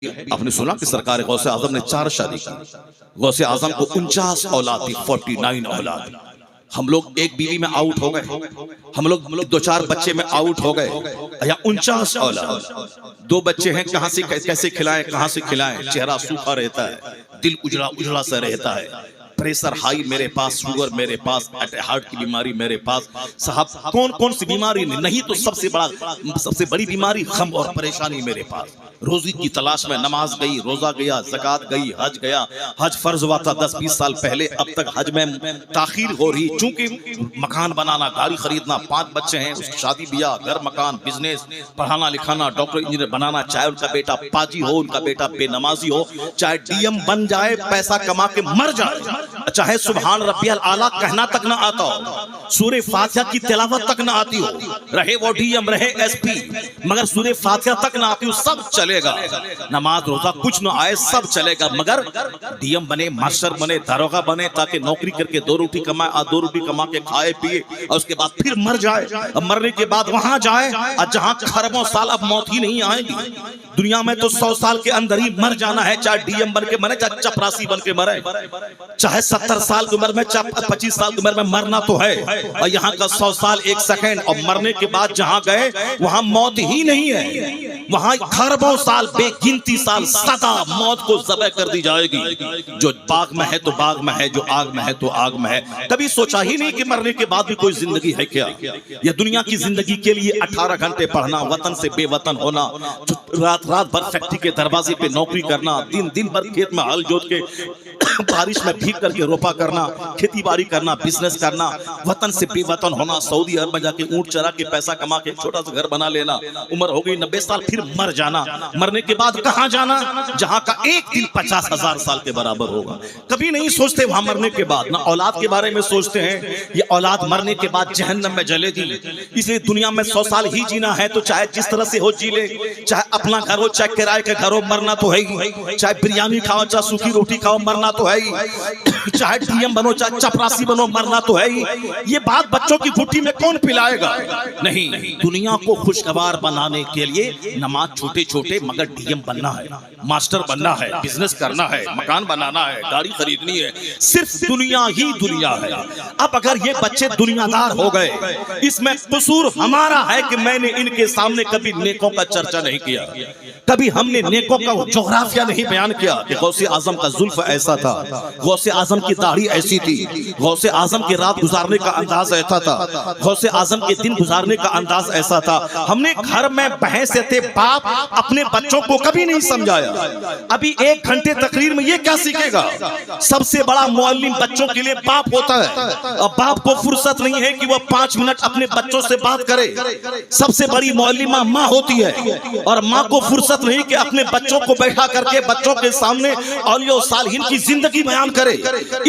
آپ نے سنا کہ سرکار غوث اعظم نے 4 شادی کی. غوث اعظم کو 49 اولاد تھی, 49 اولاد. ہم لوگ ایک بیوی میں آؤٹ ہو گئے, ہم لوگ 2-4 بچے میں آؤٹ ہو گئے. یا 49 اولاد, 2 بچے ہیں, کہاں سے کیسے کھلائیں, کہاں سے کھلائیں. چہرہ سوکھا رہتا ہے, دل اجڑا اجڑا سا رہتا ہے. پریشر ہائی میرے پاس, شوگر میرے پاس, ہارٹ کی بیماری میرے پاس. صاحب کون سی بیماری نہیں تو سب سے بڑی بیماری غم اور پریشانی میرے پاس. روزی کی تلاش میں نماز گئی, روزہ گیا, زکات گئی, حج گیا. حج فرض ہوا تھا 10-20 سال پہلے, اب تک حج میں تاخیر ہو رہی, چونکہ مکان بنانا, گاڑی خریدنا, 5 بچے ہیں, اس کی شادی بیاہ, گھر مکان, بزنس, پڑھانا لکھانا, ڈاکٹر انجینئر بنانا, چاہے ان کا بیٹا پاجی ہو, ان کا بیٹا بے نمازی ہو, چاہے ڈی ایم بن جائے, پیسہ کما کے مر جائے, چاہے سبحان ربی الاعلیٰ کہنا تک نہ آتا ہو, سورہ فاتحہ کی تلاوت تک نہ آتی ہو, رہے وہ ڈی ایم رہے ایس پی, مگر سورہ فاتحہ تک نہ آتی ہو, سب چلے گا. نماز روزہ کچھ نہ آئے, سب چلے گا, مگر ڈی ایم بنے, ماسٹر بنے, داروغہ بنے, تاکہ نوکری کر کے 2 روٹی کمائے, 2 روٹی کما کے کھائے پیے, اور اس کے بعد پھر مر جائے. اب مرنے کے بعد وہاں جائے جہاں خربوں سال اب موت ہی نہیں آئے گی. دنیا میں تو 100 سال کے اندر ہی مر جانا ہے, چاہے ڈی ایم بن کے مرے, چاہے چپراسی بن کے مرے, چاہے 70 سال کی عمر میں, چاہے 25 سال کی عمر میں, مرنا تو ہے. اور یہاں کا 100 سال 1 سیکنڈ, اور مرنے کے بعد جہاں گئے وہاں موت ہی نہیں ہے, وہاں خربوں سال, بے گنتی سال, سدا موت کو ذبح کر دی جائے گی. جو باغ میں ہے تو باغ میں ہے, جو آگ میں ہے تو آگ میں ہے. کبھی سوچا ہی نہیں کہ مرنے کے بعد بھی کوئی زندگی ہے کیا. یہ دنیا کی زندگی کے لیے 18 گھنٹے پڑھنا, وطن سے بے وطن ہونا, رات بھر فیکٹری کے دروازے پہ نوکری کرنا, دن بھر کھیت میں ہل جوت کے بارش میں بھیگ کر کے روپا کرنا, کھیتی باڑی کرنا, بزنس کرنا, وطن سے بے وطن ہونا, سعودی عرب میں جا کے اونٹ چرا کے پیسہ کما کے چھوٹا سا گھر بنا لینا, عمر ہو گئی 90 سال, پھر مر جانا. مرنے کے بعد کہاں جانا, جہاں کا ایک دن 50,000 سال کے برابر ہوگا. کبھی نہیں سوچتے وہاں مرنے کے بعد, نہ اولاد کے بارے میں سوچتے ہیں, یہ اولاد مرنے کے بعد جہنم میں جلے گی. اس لیے دنیا میں 100 سال ہی جینا ہے, تو چاہے جس طرح سے ہو جی لے, چاہے اپنا گھر ہو, چاہے کرائے کے گھر ہو, مرنا تو ہے ہی. چاہے بریانی کھاؤ, چاہے سوکھی روٹی کھاؤ, مرنا تو ہے ہی. چاہے ڈی ایم بنو, چاہے چپراسی بنو, مرنا تو ہے ہی. یہ بات بچوں کی گھٹی میں کون پلائے گا. نہیں, دنیا کو خوشگوار بنانے کے لیے نماز چھوٹے مگر ڈی ایم بننا ہے, ماسٹر بننا ہے, بزنس کرنا ہے, مکان بنانا ہے, گاڑی خریدنی ہے, صرف دنیا ہی دنیا ہے. اب اگر یہ بچے دنیا دار ہو گئے, اس میں قصور ہمارا ہے کہ میں نے ان کے سامنے کبھی نیکوں کا چرچا نہیں کیا, کبھی ہم نے نیکوں کا جغرافیہ نہیں بیان کیا کہ غوث اعظم کا زلف ایسا تھا, غوث اعظم کی داڑھی ایسی تھی, غوث اعظم کے رات گزارنے کا انداز ایسا تھا, غوث اعظم کے دن گزارنے کا انداز ایسا تھا. ہم نے گھر میں بحث تھے, باپ اپنے بچوں کو کبھی نہیں سمجھایا. ابھی 1 گھنٹے تقریر میں یہ کیا سیکھے گا. سب سے بڑا معلم بچوں کے لیے باپ ہوتا ہے, اور باپ کو فرصت نہیں ہے کہ وہ 5 منٹ اپنے بچوں سے بات کرے. سب سے بڑی معلمہ ماں ہوتی ہے, اور ماں کو فرصت نہیں کہ اپنے بچوں کو بیٹھا کر کے بچوں کے سامنے اولیاء و صالحین کی زندگی بیان کرے.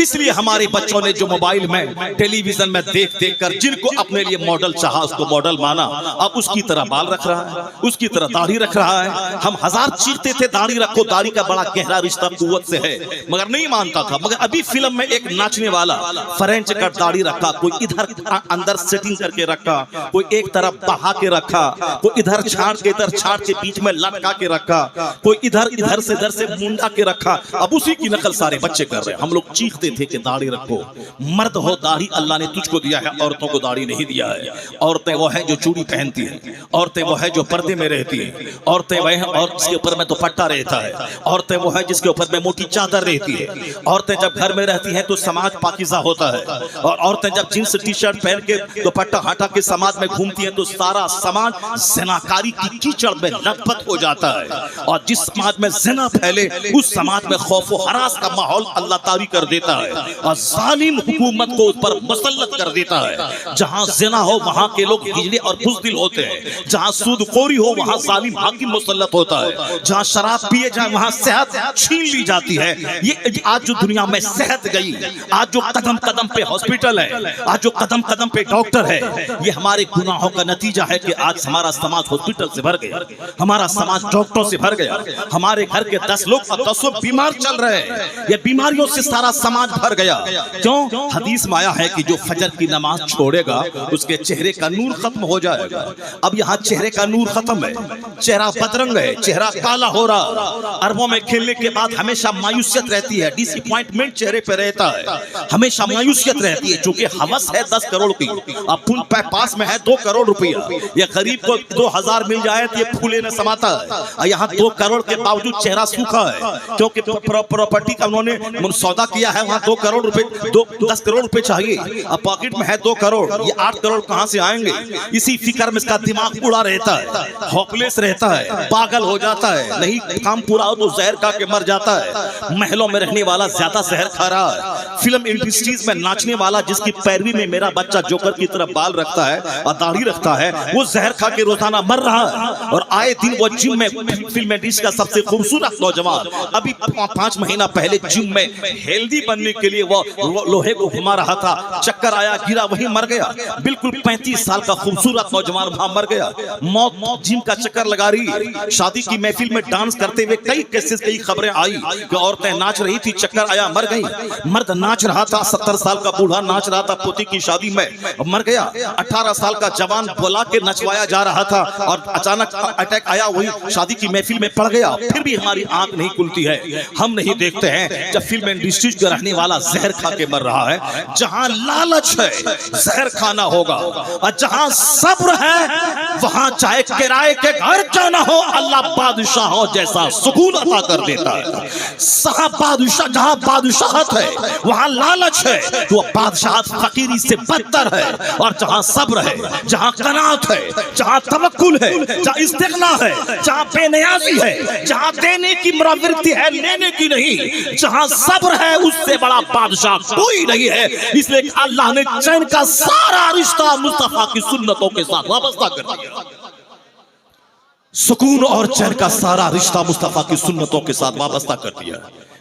اس لیے ہمارے بچوں نے جو موبائل میں, ٹیلی ویژن میں دیکھ کر جن کو اپنے لیے ماڈل چاہا, اس کو ماڈل مانا, اب اس کی طرح بال رکھ رہا ہے, اس کی طرح داڑھی رکھ رہا ہے. ہم 1000 چیختے تھے داڑھی رکھو, داڑھی کا بڑا گہرا رشتہ قوت سے ہے, مگر نہیں مانتا تھا. مگر ابھی فلم میں ایک ناچنے والا فرینچ کٹ داڑھی رکھا, کوئی ادھر اندر سیٹنگ کر کے رکھا, کوئی ایک طرف بہا کے رکھا, کوئی ادھر چھاٹ کے ادھر چھاٹ کے بیچ میں لٹکا کے رکھا, کوئی ادھر سے منڈا کے رکھا. اب اسی کی نقل سارے بچے کر رہے ہیں. ہم لوگ چیختے تھے کہ داڑھی رکھو, مرد ہو داڑھی اللہ نے تجھ کو دیا ہے, عورتوں کو داڑھی نہیں دیا ہے. عورتیں وہ ہیں جو چوڑی پہنتی ہیں, عورتیں وہ ہیں جو پردے میں رہتی ہیں, عورتیں وہ ہیں اور جس کے اوپر میں دوپٹہ رہتا ہے, عورتیں وہ ہیں جس کے اوپر میں موٹی چادر رہتی ہے. عورتیں جب گھر میں رہتی ہیں تو سماج پاکیزہ ہوتا ہے, اور عورتیں جب جنس ٹی شرٹ پہن کے دوپٹہ ہٹا کے سماج میں گھومتی ہیں تو سارا سماج زناکاری کی کیچڑ میں لت پت ہو جاتا ہے. اور جس سماج میں زنا پھیلے, اس سماج میں خوف و ہراس کا ماحول اللہ طاری کر دیتا ہے, اور ظالم حکومت کو اس پر مسلط کر دیتا ہے. جہاں زنا ہو وہاں کے لوگ ہجڑے اور بزدل ہوتے ہیں, جہاں سود خوری ہو وہاں ظالم حاکم مسلط ہوتا ہے, جہاں شراب پیے جائے وہاں صحت چھین لی جاتی ہے. یہ آج جو دنیا میں صحت گئی, آج جو قدم قدم پہ ہاسپٹل ہے, آج جو قدم قدم پہ ڈاکٹر ہے, یہ ہمارے گناہوں کا نتیجہ ہے کہ آج ہمارا سماج ہاسپٹل سے بھر گیا, ہمارا سماج ڈاکٹروں سے بھر گیا. ہمارے گھر کے 10 لوگ اور 10 بیمار چل رہے ہیں. یہ بیماریوں سے سارا سماج بھر گیا. کیوں؟ حدیث میں آیا ہے کہ جو فجر کی نماز چھوڑے گا اس کے چہرے کا نور ختم ہو جائے گا. اب یہاں چہرے کا نور ختم ہے, چہرہ بدرنگ ہے, چہرہ کالا ہو رہا. عربوں میں کھیلنے کے بعد ہمیشہ مایوسیت رہتی ہے, ڈس اپوائنٹمنٹ چہرے پہ رہتا ہے, ہمیشہ مایوسیت رہتی ہے. چونکہ ہوس ہے 10 کروڑ کی, اب پھول پاس میں ہے 2 کروڑ روپیہ, یہ غریب کو 2000 مل جائے تو یہ پھولے نہ سماتا ہے. یہاں 2 کروڑ کے باوجود چہرہ سوکھا ہے, کیونکہ پراپرٹی کا انہوں نے سودا کیا ہے. وہاں 2 کروڑ روپے 10 کروڑ روپے چاہیے, اب پاکٹ میں ہے 2 کروڑ, یہ 8 کروڑ کہاں سے آئیں گے؟ اسی فکر میں اس کا دماغ اڑا رہتا ہے, ہوپلیس رہتا ہے, پاگل ہو جاتا ہے. نہیں کام پورا ہو تو زہر کھا کے مر جاتا ہے. محلوں میں رہنے والا زیادہ زہر کھا رہا ہے. فلم انڈسٹریز میں ناچنے والا جس کی پیروی میں میرا بچہ جوکر کی طرف بال رکھتا ہے اور داڑھی رکھتا ہے, وہ زہر کھا کے روزانہ مر رہا ہے. اور آئے دن وہ جم میں, فلم انڈسٹری کا سب سے خوبصورت نوجوان ابھی 5 مہینہ پہلے جم میں ہیلدی بننے کے لیے وہ لوہے کو گھما رہا تھا, چکر آیا, گرا, وہیں مر گیا. بالکل 35 سال کا خوبصورت نوجوان وہاں مر گیا. موت جم کا چکر لگا رہی ہے. شادی کی محفل میں ڈانس کرتے ہوئے کئی خبریں آئی کہ عورتیں ناچ رہی تھی, چکر آیا, مر گئی. مرد ناچ رہا تھا, 70 سال کا بوڑھا ناچ رہا تھا پوتی کی شادی میں, مر گیا. 18 سال کا جوان بلا کے نچوایا جا رہا تھا اور اچانک اٹیک آیا, وہی شادی کی محفل میں پڑ گیا. پھر بھی ہماری آنکھ نہیں کھلتی ہے, ہم نہیں دیکھتے ہیں جب فلم انڈسٹری کا رہنے والا زہر کھا کے مر رہا ہے. جہاں لالچ ہے زہر کھانا ہوگا, اور جہاں صبر ہے وہاں چاہے کرائے کے گھر کیوں نہ ہو, اللہ بادشاہوں جیسا سکون عطا کر دیتا ہے. جہاں بادشاہت ہے وہاں لالچ ہے, وہ بادشاہت فقیری سے بدتر ہے. اور جہاں صبر ہے, جہاں قناعت ہے, جہاں توکل ہے, جہاں استغنا ہے, جہاں بے نیازی ہے, جہاں دینے کی مراورتی ہے لینے کی نہیں, جہاں صبر ہے اس سے بڑا بادشاہ کوئی نہیں ہے. اس لیے اللہ نے چین کا سارا رشتہ مصطفیٰ کی سنتوں کے ساتھ وابستہ کر دیا. سکون اور چین کا سارا رشتہ مصطفیٰ کی سنتوں کے ساتھ وابستہ کر دیا.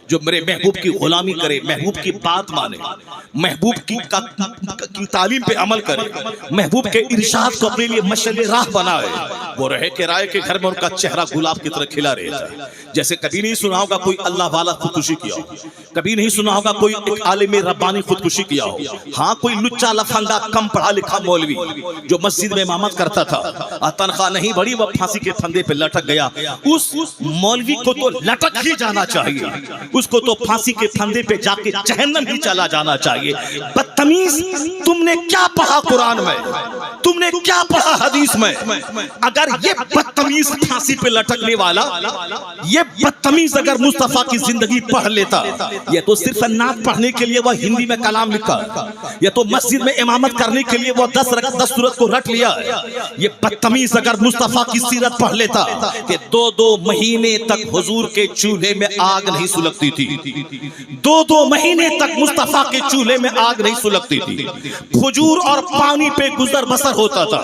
جو میرے محبوب کی غلامی کرے, محبوب کی بات مانے, محبوب کی تعلیم پہ عمل کرے, محبوب کے ارشاد کو اپنے لیے مشعل راہ بنائے, وہ رہے کرائے کے گھر میں ان کا چہرہ گلاب کی طرح کھلا رہتا ہے. جیسے کبھی نہیں سنا ہوگا کوئی اللہ والا خودکشی کیا ہو, کبھی نہیں سنا ہوگا کوئی ایک عالم ربانی خودکشی کیا ہو. ہاں کوئی لچا لفنگا کم پڑھا لکھا مولوی جو مسجد میں امامت کرتا تھا اور تنخواہ نہیں بڑی, وہ پھانسی کے پھندے پہ لٹک گیا. اس مولوی کو تو لٹک ہی جانا چاہیے, اس کو تو پھانسی کے پھندے پہ جا کے جہنم ہی چلا جانا چاہیے. بدتمیز, تم نے کیا پڑھا قرآن میں, تم نے کیا پڑھا حدیث میں؟ اگر یہ بدتمیز پھانسی پہ لٹکنے والا, یہ بدتمیز اگر مصطفیٰ کی زندگی پڑھ لیتا, یہ تو صرف نعت پڑھنے کے لیے وہ ہندی میں کلام لکھا, یہ تو مسجد میں امامت کرنے کے لیے وہ 10 سورت کو رٹ لیا. یہ بدتمیز اگر مصطفیٰ کی سیرت پڑھ لیتا کہ 2 مہینے تک حضور کے چولہے میں آگ نہیں سلگتی تھی, 2 مہینے تک مصطفیٰ کے چولہے میں آگ نہیں سلگتی تھی, کھجور اور پانی پہ گزر بسر ہوتا تھا.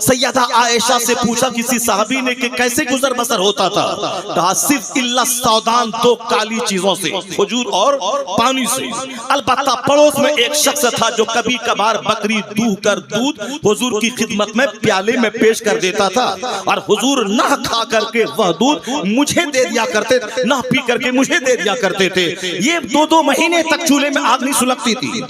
سیدہ عائشہ سے پوچھا کسی صحابی نے کہ کیسے گزر بسر ہوتا تھا, کہا صرف اللہ سودان 2 کالی چیزوں سے, کھجور اور پانی سے. البتہ پڑوس میں ایک شخص تھا جو کبھی کبھار بکری دوہ کر دودھ حضور کی خدمت میں پیالے میں پیش کر دیتا تھا, اور حضور نہ کھا کر کے وہ دودھ مجھے دے دیا کرتے, نہ پی کر کے مجھے دے دیا کرتے تھے. یہ 2 مہینے تک چولہے میں آگ نہیں سلگتی تھی.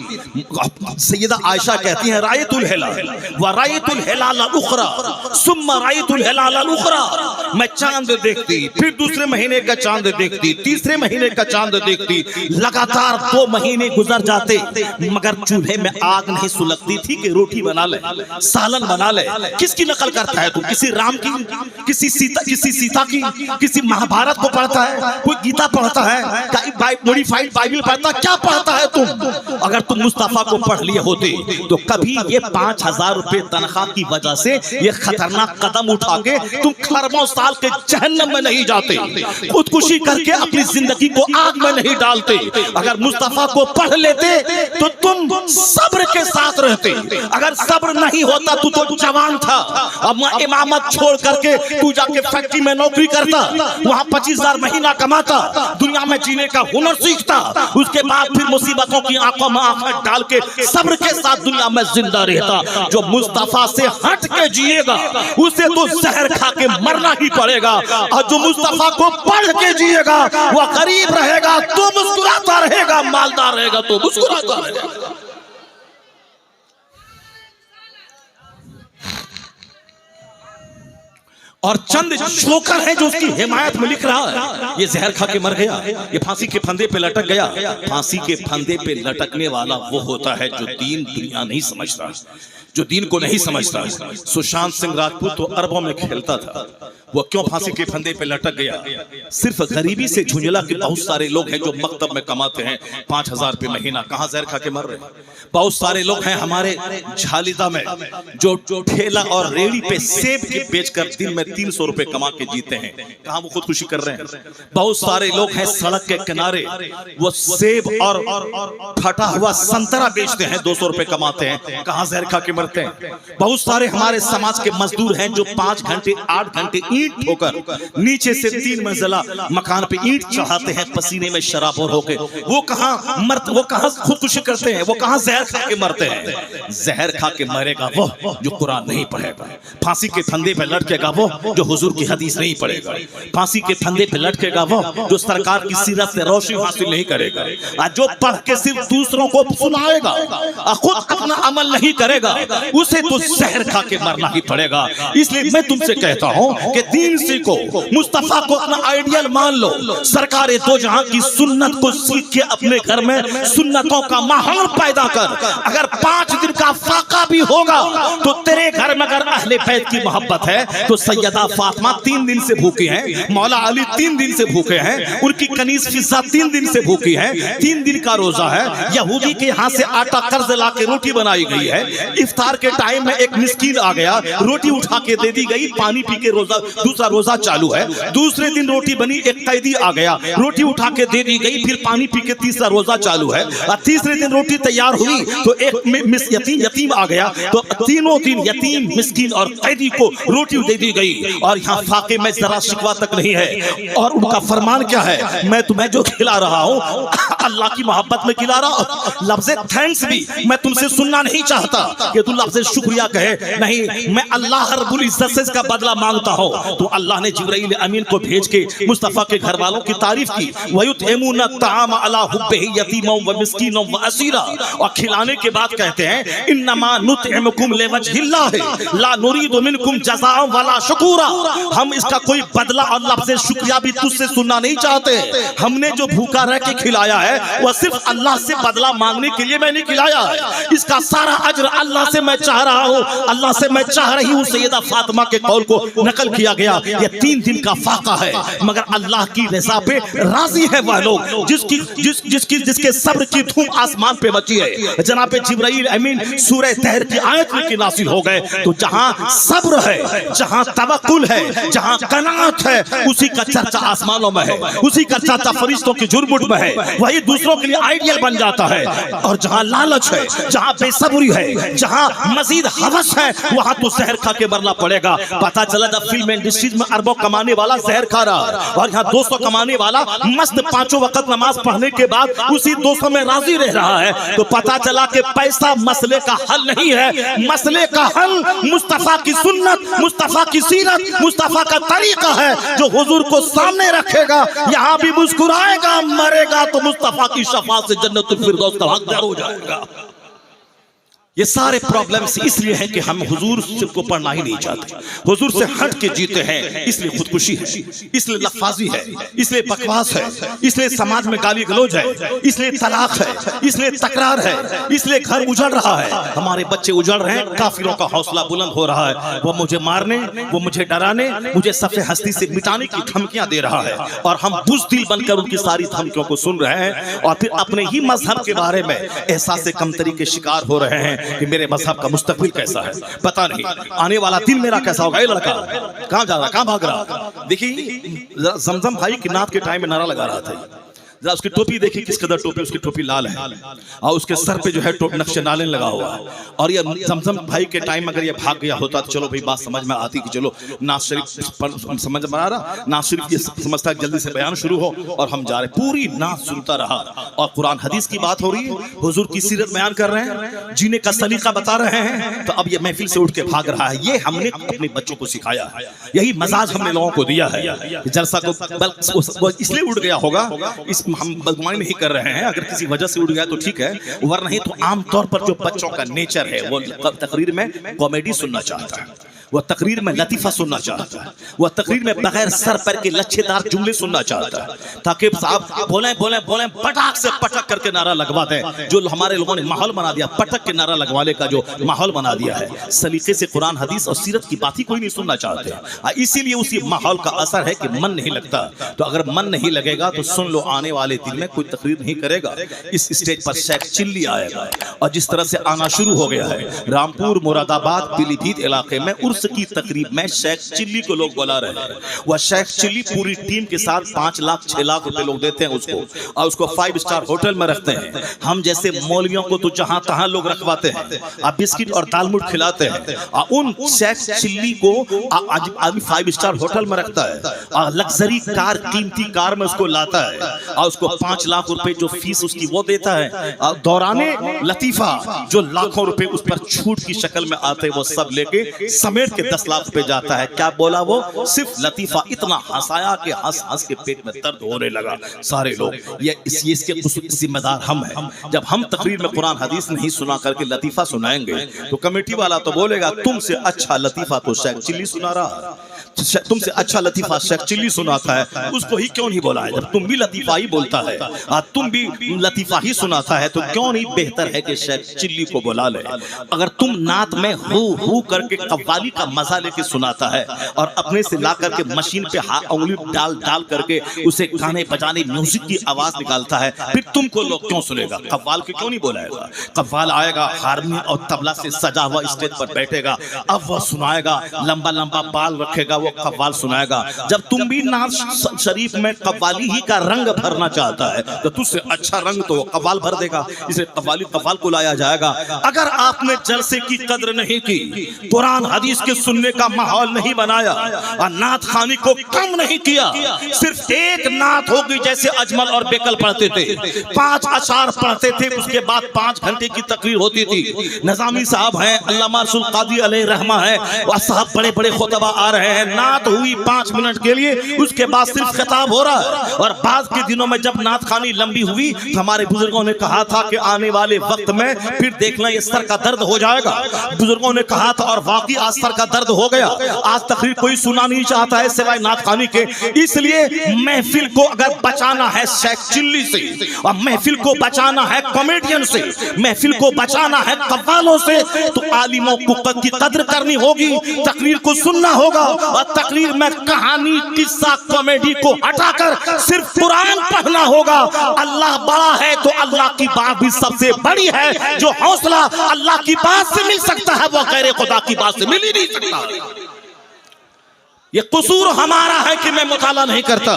سیدہ عائشہ کہتی ہیں رأیت الہلال ورأیت الہلال الاخری ثم رأیت الہلال الاخری, میں چاند دیکھتی, پھر دوسرے مہینے کا چاند دیکھتی, تیسرے مہینے کا چاند دیکھتی, لگاتار 2 مہینے گزر جاتے مگر چولہے میں آگ نہیں سلگتی تھی کہ روٹی بنا لے, سالن بنا لے. کس کی نقل کرتا ہے تو, کسی رام کی, کسی سیتا کی, کسی مہابھارت کو پڑھتا ہے, کوئی گیتا پڑھتا ہے, موڈیفائیڈ بائبل پڑھتا, کیا پڑھتا ہے تم؟ اگر تم مصطفیٰ کو پڑھ لیے ہوتے تو کبھی یہ 5000 روپے تنخواہ کی وجہ سے یہ خطرناک قدم اٹھا کے تم خربوں سال کے جہنم میں نہیں جاتے, خودکشی کر کے اپنی زندگی کو آگ میں نہیں ڈالتے. اگر مصطفیٰ کو پڑھ لیتے تو تم صبر کے ساتھ رہتے. اگر صبر نہیں ہوتا تو جوان تھا, اب امامت چھوڑ کر کے تو جا کے فیکٹری میں نوکری کرتا, وہاں 25,000 مہینہ کماتا, دنیا میں میں جینے کا ہنر سیکھتا، اس کے بعد پھر مصیبتوں کی آنکھوں میں آنکھیں ڈال کے صبر کے ساتھ دنیا میں زندہ رہتا۔ جو مصطفیٰ سے ہٹ کے جیے گا اسے تو زہر کھا کے مرنا ہی پڑے گا، اور جو مصطفیٰ کو پڑھ کے جیے گا وہ غریب رہے گا تو مسکراتا رہے گا، مالدار رہے گا تو مسکراتا رہے گا۔ اور چند جوکر ہیں جو اس کی حمایت میں لکھ رہا ہے یہ زہر کھا کے مر گیا، یہ پھانسی کے پھندے پہ لٹک گیا۔ پھانسی کے پھندے پہ لٹکنے والا وہ ہوتا ہے جو دین دنیا نہیں سمجھتا، جو دین کو نہیں سمجھتا۔ سشانت سنگھ راجپوت تو اربوں میں کھیلتا تھا، وہ کیوں پھانسی کے پھندے پہ لٹک گیا؟ صرف غریبی سے جھنجلا کے بہت سارے لوگ ہیں جو مکتب میں کماتے ہیں 5,000 روپے مہینہ، کہاں زہر کھا کے مر رہے ہیں؟ بہت سارے لوگ ہیں ہمارے جھالیدہ میں جو ٹھیلا اور ریڑی پہ سیب کے بیچ کر دن میں 300 روپے کما کے جیتے ہیں، کہاں وہ خودکشی کر رہے ہیں؟ بہت سارے لوگ ہیں سڑک کے کنارے وہ سیب اور پھٹا ہوا سنترا بیچتے ہیں، 200 روپے کماتے ہیں، کہاں زہر کھا کے مرتے ہیں؟ بہت سارے ہمارے سماج کے مزدور ہیں جو 5 گھنٹے 8 گھنٹے اینٹ ٹھو کر نیچے سے 3 منزلہ مکان پہ اینٹ چڑھاتے ہیں پسینے میں شرابور ہو کے، وہ کہاں خودکشی کرتے ہیں؟ وہ کہاں زہر کھا کے مرتے ہیں؟ زہر کھا کے مرے گا وہ جو قرآن نہیں پڑھے گا، پھانسی کے پھندے پہ لٹکے گا وہ جو حضور کی حدیث نہیں پڑھے گا، پھانسی کے پھندے پہ لٹکے گا وہ جو سرکار کی سیرت سے روشنی حاصل نہیں کرے گا، جو پڑھ کے صرف دوسروں کو سنائے گا خود اپنا عمل نہیں کرے گا، اسے تو زہر کھا کے مرنا ہی پڑے گا۔ اس لیے میں تم سے کہتا ہوں کہ دین سیکھو، مصطفیٰ کو اپنا آئیڈیل مان لو، سرکار دو جہاں کی سنت کو سیکھ کے اپنے گھر میں سنتوں کا ماحول پیدا کر۔ اگر 5 دن کا فاقہ بھی ہوگا تو تیرے گھر میں اگر اہل بیت کی محبت ہے تو سیدہ فاطمہ 3 دن سے بھوکی ہیں، مولا علی 3 دن سے بھوکے ہیں، ان کی کنیز فضہ 3 دن سے بھوکی ہے، 3 دن کا روزہ ہے، یہودی کے ہاں سے آٹا قرض لا کے روٹی بنائی گئی ہے، افطار کے ٹائم میں ایک مسکین آ گیا، روٹی اٹھا کے دے دی گئی، پانی پی کے روزہ دوسرا روزہ چالو ہے، دوسرے دن روٹی بنی، ایک قیدی آ گیا، روٹی اٹھا کے دے دی گئی، پھر پانی پی کے تیسرا روزہ چالو ہے، اور تیسرے دن روٹی تیار ہوئی تو ایک یتیم آ گیا، تو تینوں دن یتیم مسکین اور قیدی کو روٹی دے دی گئی، اور یہاں فاقے میں ذرا شکوہ تک نہیں ہے، اور ان کا فرمان کیا ہے؟ میں تمہیں جو کھلا رہا ہوں اللہ کی محبت میں کھلا رہا ہوں، لفظ تھینکس بھی میں تم سے سننا نہیں چاہتا کہ تم لفظ شکریہ کہے، نہیں، میں اللہ رب العزت سے اس کا بدلہ مانگتا ہوں۔ تو اللہ نے جبرائیل امین کو بھیج کے مصطفیٰ کے گھر والوں کی تعریف کی، وَيُطْعِمُونَ الطَّعَامَ عَلَىٰ حُبِّهِ يَتِيمًا وَمِسْكِينًا وَأَسِيرًا، اور کھلانے کے بعد کہتے ہیں إِنَّمَا نُطْعِمُكُمْ لِوَجْهِ اللَّهِ لَا نُرِيدُ مِنْكُمْ جَزَاءً وَلَا شُكُورًا، ہم اس کا کوئی بدلہ اور لفظ شکریہ بھی تجھ سے سننا نہیں چاہتے، ہم نے جو بھوکا رہ کے کھلایا ہے وہ صرف اللہ سے بدلہ مانگنے کے لیے میں نے کھلایا ہے، اس کا سارا اجر اللہ سے میں چاہ رہا ہوں، اللہ سے میں چاہ رہی ہوں۔ سیدہ فاطمہ کے قول کو نقل کیا گیا، یہ 3 دن کا فاقہ ہے، مگر اللہ کی رضا پہ راضی ہے وہ لوگ جس کے صبر کی دھوم آسمان پہ مچی ہے۔ جناب جبرائیل امین سورہ طہر کی آیت میں کی نازل ہو گئے، تو جہاں صبر ہے، جہاں توکل ہے، جہاں قناعت ہے، اسی کا چرچا آسمانوں میں ہے، اسی کا چرچا فرشتوں کی جھرمٹ میں ہے، وہی دوسروں کے لیے آئیڈیل بن جاتا ہے۔ اور جہاں لالچ ہے، جہاں بے صبری ہے، جہاں مزید ہوس ہے، وہاں تو زہر کھا کے مرنا پڑے گا۔ پتا چلا جب فلم انڈسٹریز میں اربوں کمانے والا زہر کھا رہا اور یہاں 200 کمانے والا مست 5 وقت نماز پڑھنے کے بعد اسی 200 میں راضی رہ رہا ہے، تو پتا چلا کہ پیسہ مسئلے کا حل نہیں ہے، مسئلے کا حل مصطفیٰ کی سنت، مصطفیٰ کی سیرت، مصطفیٰ کا طریقہ ہے جو حضور کو سامنے رکھے گا، یہاں بھی مسکرائے گا، مرے گا تو مصطفیٰ کی شفاعت سے جنت الفردوس کا حقدار ہو جائے گا۔ یہ سارے پرابلمز اس لیے ہیں کہ ہم حضور کو پڑھنا ہی نہیں چاہتے، حضور سے ہٹ کے جیتے ہیں، اس لیے خودکشی ہے، اس لیے لفاظی ہے، اس لیے بکواس ہے، اس لیے سماج میں گالی گلوچ ہے، اس لیے طلاق ہے، اس لیے تکرار ہے، اس لیے گھر اجڑ رہا ہے، ہمارے بچے اجڑ رہے ہیں، کافروں کا حوصلہ بلند ہو رہا ہے، وہ مجھے مارنے، وہ مجھے ڈرانے، مجھے صف ہستی سے مٹانے کی دھمکیاں دے رہا ہے، اور ہم بزدل بن کر ان کی ساری دھمکیوں کو سن رہے ہیں، اور پھر اپنے ہی مذہب کے بارے میں احساس کمتری کے شکار ہو رہے ہیں کہ میرے مذہب کا مستقبل کیسا ہے، پتہ نہیں آنے والا دن میرا کیسا ہوگا۔ یہ لڑکا کہاں جا رہا، کہاں بھاگ رہا؟ دیکھیے زمزم بھائی کی نعت کے ٹائم میں نعرہ لگا رہا تھا، ذرا اس کی ٹوپی دیکھیے کس قدر ٹوپی، اس کی ٹوپی لال ہے اور اس کے سر پہ جو ہے نقش نالین لگا ہوا ہے. اور یہ زمزم بھائی کے ٹائم اگر یہ بھاگ گیا ہوتا تو چلو بھائی بات سمجھ میں آتی کہ چلو ناز شریف سمجھ میں آ رہا، ناز شریف یہ سمجھتا ہے جلدی سے بیان شروع ہو اور ہم جا رہے. پوری ناز سنتا رہا اور قرآن حدیث کی بات ہو رہی ہے، حضور کی سیرت بیان کر رہے ہیں، جینے کا سلیقہ بتا رہے ہیں، تو اب یہ محفل سے اٹھ کے بھاگ رہا ہے. یہ ہم نے اپنے بچوں کو سکھایا ہے، یہی مزاج ہم نے لوگوں کو دیا ہے. جلسہ کو اس لیے اٹھ گیا ہوگا، اس ہم بدگمانی نہیں کر رہے ہیں، اگر کسی وجہ سے اٹھ گیا تو ٹھیک ہے، ورنہ نہیں تو عام طور پر جو بچوں کا نیچر ہے وہ تقریر میں کامیڈی سننا چاہتا ہے، وہ تقریر میں لطیفہ سننا چاہتا ہے، وہ تقریر میں بغیر سر پر کے لچھے دار جملے سننا چاہتا ہے، تاکہ صاحب بولیں بولیں بولیں پٹاک سے پٹک کر کے نعرہ لگوا دیں. جو ہمارے لوگوں نے ماحول بنا دیا، پٹک کے نعرہ لگوانے کا جو ماحول بنا دیا ہے، سلیقے سے قرآن حدیث اور سیرت کی بات ہی کوئی نہیں سننا چاہتے. اسی لیے اسی ماحول کا اثر ہے کہ من نہیں لگتا. تو اگر من نہیں لگے گا تو سن لو، آنے والے دن میں کوئی تقریر نہیں کرے گا. اس اسٹیج پر شیخ چلی آئے گا اور جس طرح سے آنا شروع ہو گیا ہے رامپور، مراد آباد، پیلی بھیت علاقے میں عرس کی تقریب میں شیخ چلی کو لوگ بلا رہے ہیں. وہ شیخ چلی پوری ٹیم کے ساتھ 5 لاکھ 6 لاکھ روپے لوگ دیتے ہیں اس کو، اور اس کو 5 سٹار ہوٹل میں رکھتے ہیں. ہم جیسے مولویوں کو تو جہاں تہاں لوگ رکھواتے ہیں، بسکٹ اور دال موٹ کھلاتے ہیں، ان شیخ چلی کو آدمی 5 سٹار ہوٹل میں رکھتا ہے اور لگزری کار، قیمتی کار میں اس کو لاتا ہے اور اس کو 5 لاکھ روپے جو فیس اس کی وہ دیتا ہے. اور دوران لطیفہ جو لاکھوں روپے اس پر چھوٹ کی شکل میں آتے وہ سب لے کے سمیٹ کے 10 لاکھ روپے جاتا ہے. کیا بولا وہ؟ صرف لطیفہ اتنا ہنسایا کہ ہنس ہنس کے پیٹ میں درد ہونے لگا سارے لوگ. یہ اس کے ذمہ دار ہم ہیں. جب ہم تقریر میں قرآن حدیث نہیں سنا کر کے لطیفہ سنائیں گے تو کمیٹی والا تو بولے گا تم سے اچھا لطیفہ تو شیخ چلی سنا رہا، تم سے اچھا لطیفہ شیخ چلی سناتا ہے، اس کو ہی کیوں نہیں بولا ہے؟ جب تم بھی لطیفہ ہی بولتا ہے، تم بھی لطیفہ ہی سناتا ہے، تو کیوں نہیں بہتر ہے کہ شیخ چلی کو بلا لے؟ اگر تم نعت میں ہو کر کے قوالی کا مزہ لے کے سناتا ہے اور اپنے سے لا کر کے مشین پہ انگلی ڈال کر کے اسے گانے بجانے میوزک کی آواز نکالتا ہے، پھر تم کو لوگ کیوں سنے گا؟ قوال کے کیوں نہیں بلائے گا؟ قوال آئے گا ہارمونیم اور طبلہ سے سجا ہوا اسٹیج پر بیٹھے گا، اب وہ سنائے گا، لمبا لمبا بال رکھے گا، وہ قوال سنائے گا. جب تم بھی نعت شریف میں قوالی ہی کا رنگ بھرنا چاہتا ہے تو تجھ سے اچھا رنگ تو قوال بھر دے گا، اسے قوال کو لایا جائے گا. اگر آپ نے جلسے کی قدر نہیں کی، قرآن حدیث کے سننے کا ماحول نہیں بنایا اور نعت خوانی کو کم نہیں کیا، صرف ایک نعت ہوگی جیسے اجمل اور بیکل پڑھتے تھے، 5 اشعار پڑھتے تھے، اس کے بعد 5 گھنٹے کی تقریر ہوتی تھی. نظامی صاحب ہیں، علامہ رسول قادری علیہ رحمہ ہے، وہ صاحب بڑے بڑے خطبہ آ رہے ہیں، نعت ہوئی 5 منٹ کے لیے، اس کے بعد صرف خطاب ہو رہا ہے. اور بعض کے دنوں میں جب نعت خوانی لمبی ہوئی تو ہمارے بزرگوں نے کہا تھا کہ آنے والے وقت میں پھر دیکھنا یہ سر کا درد ہو جائے گا. بزرگوں نے کہا تھا اور واقعی آج سر کا درد ہو گیا. آج تقریر کوئی سنا نہیں چاہتا ہے سوائے نعت خوانی کے. اس لیے محفل کو اگر بچانا ہے شیخ چلی سے، اور محفل کو بچانا ہے کامیڈین سے، محفل کو بچانا ہے قوالوں سے، تو عالموں کی قدر کرنی ہوگی، تقریر کو سننا ہوگا، اور تقریر میں کہانی، قصہ، کامیڈی کو ہٹا کر صرف قرآن پڑھنا ہوگا. اللہ بڑا ہے تو اللہ کی بات بھی سب سے بڑی ہے. جو حوصلہ اللہ کی بات سے مل سکتا ہے وہ غیر خدا کی بات سے مل ہی نہیں سکتا. یہ قصور ہمارا ہے کہ میں مطالعہ نہیں کرتا،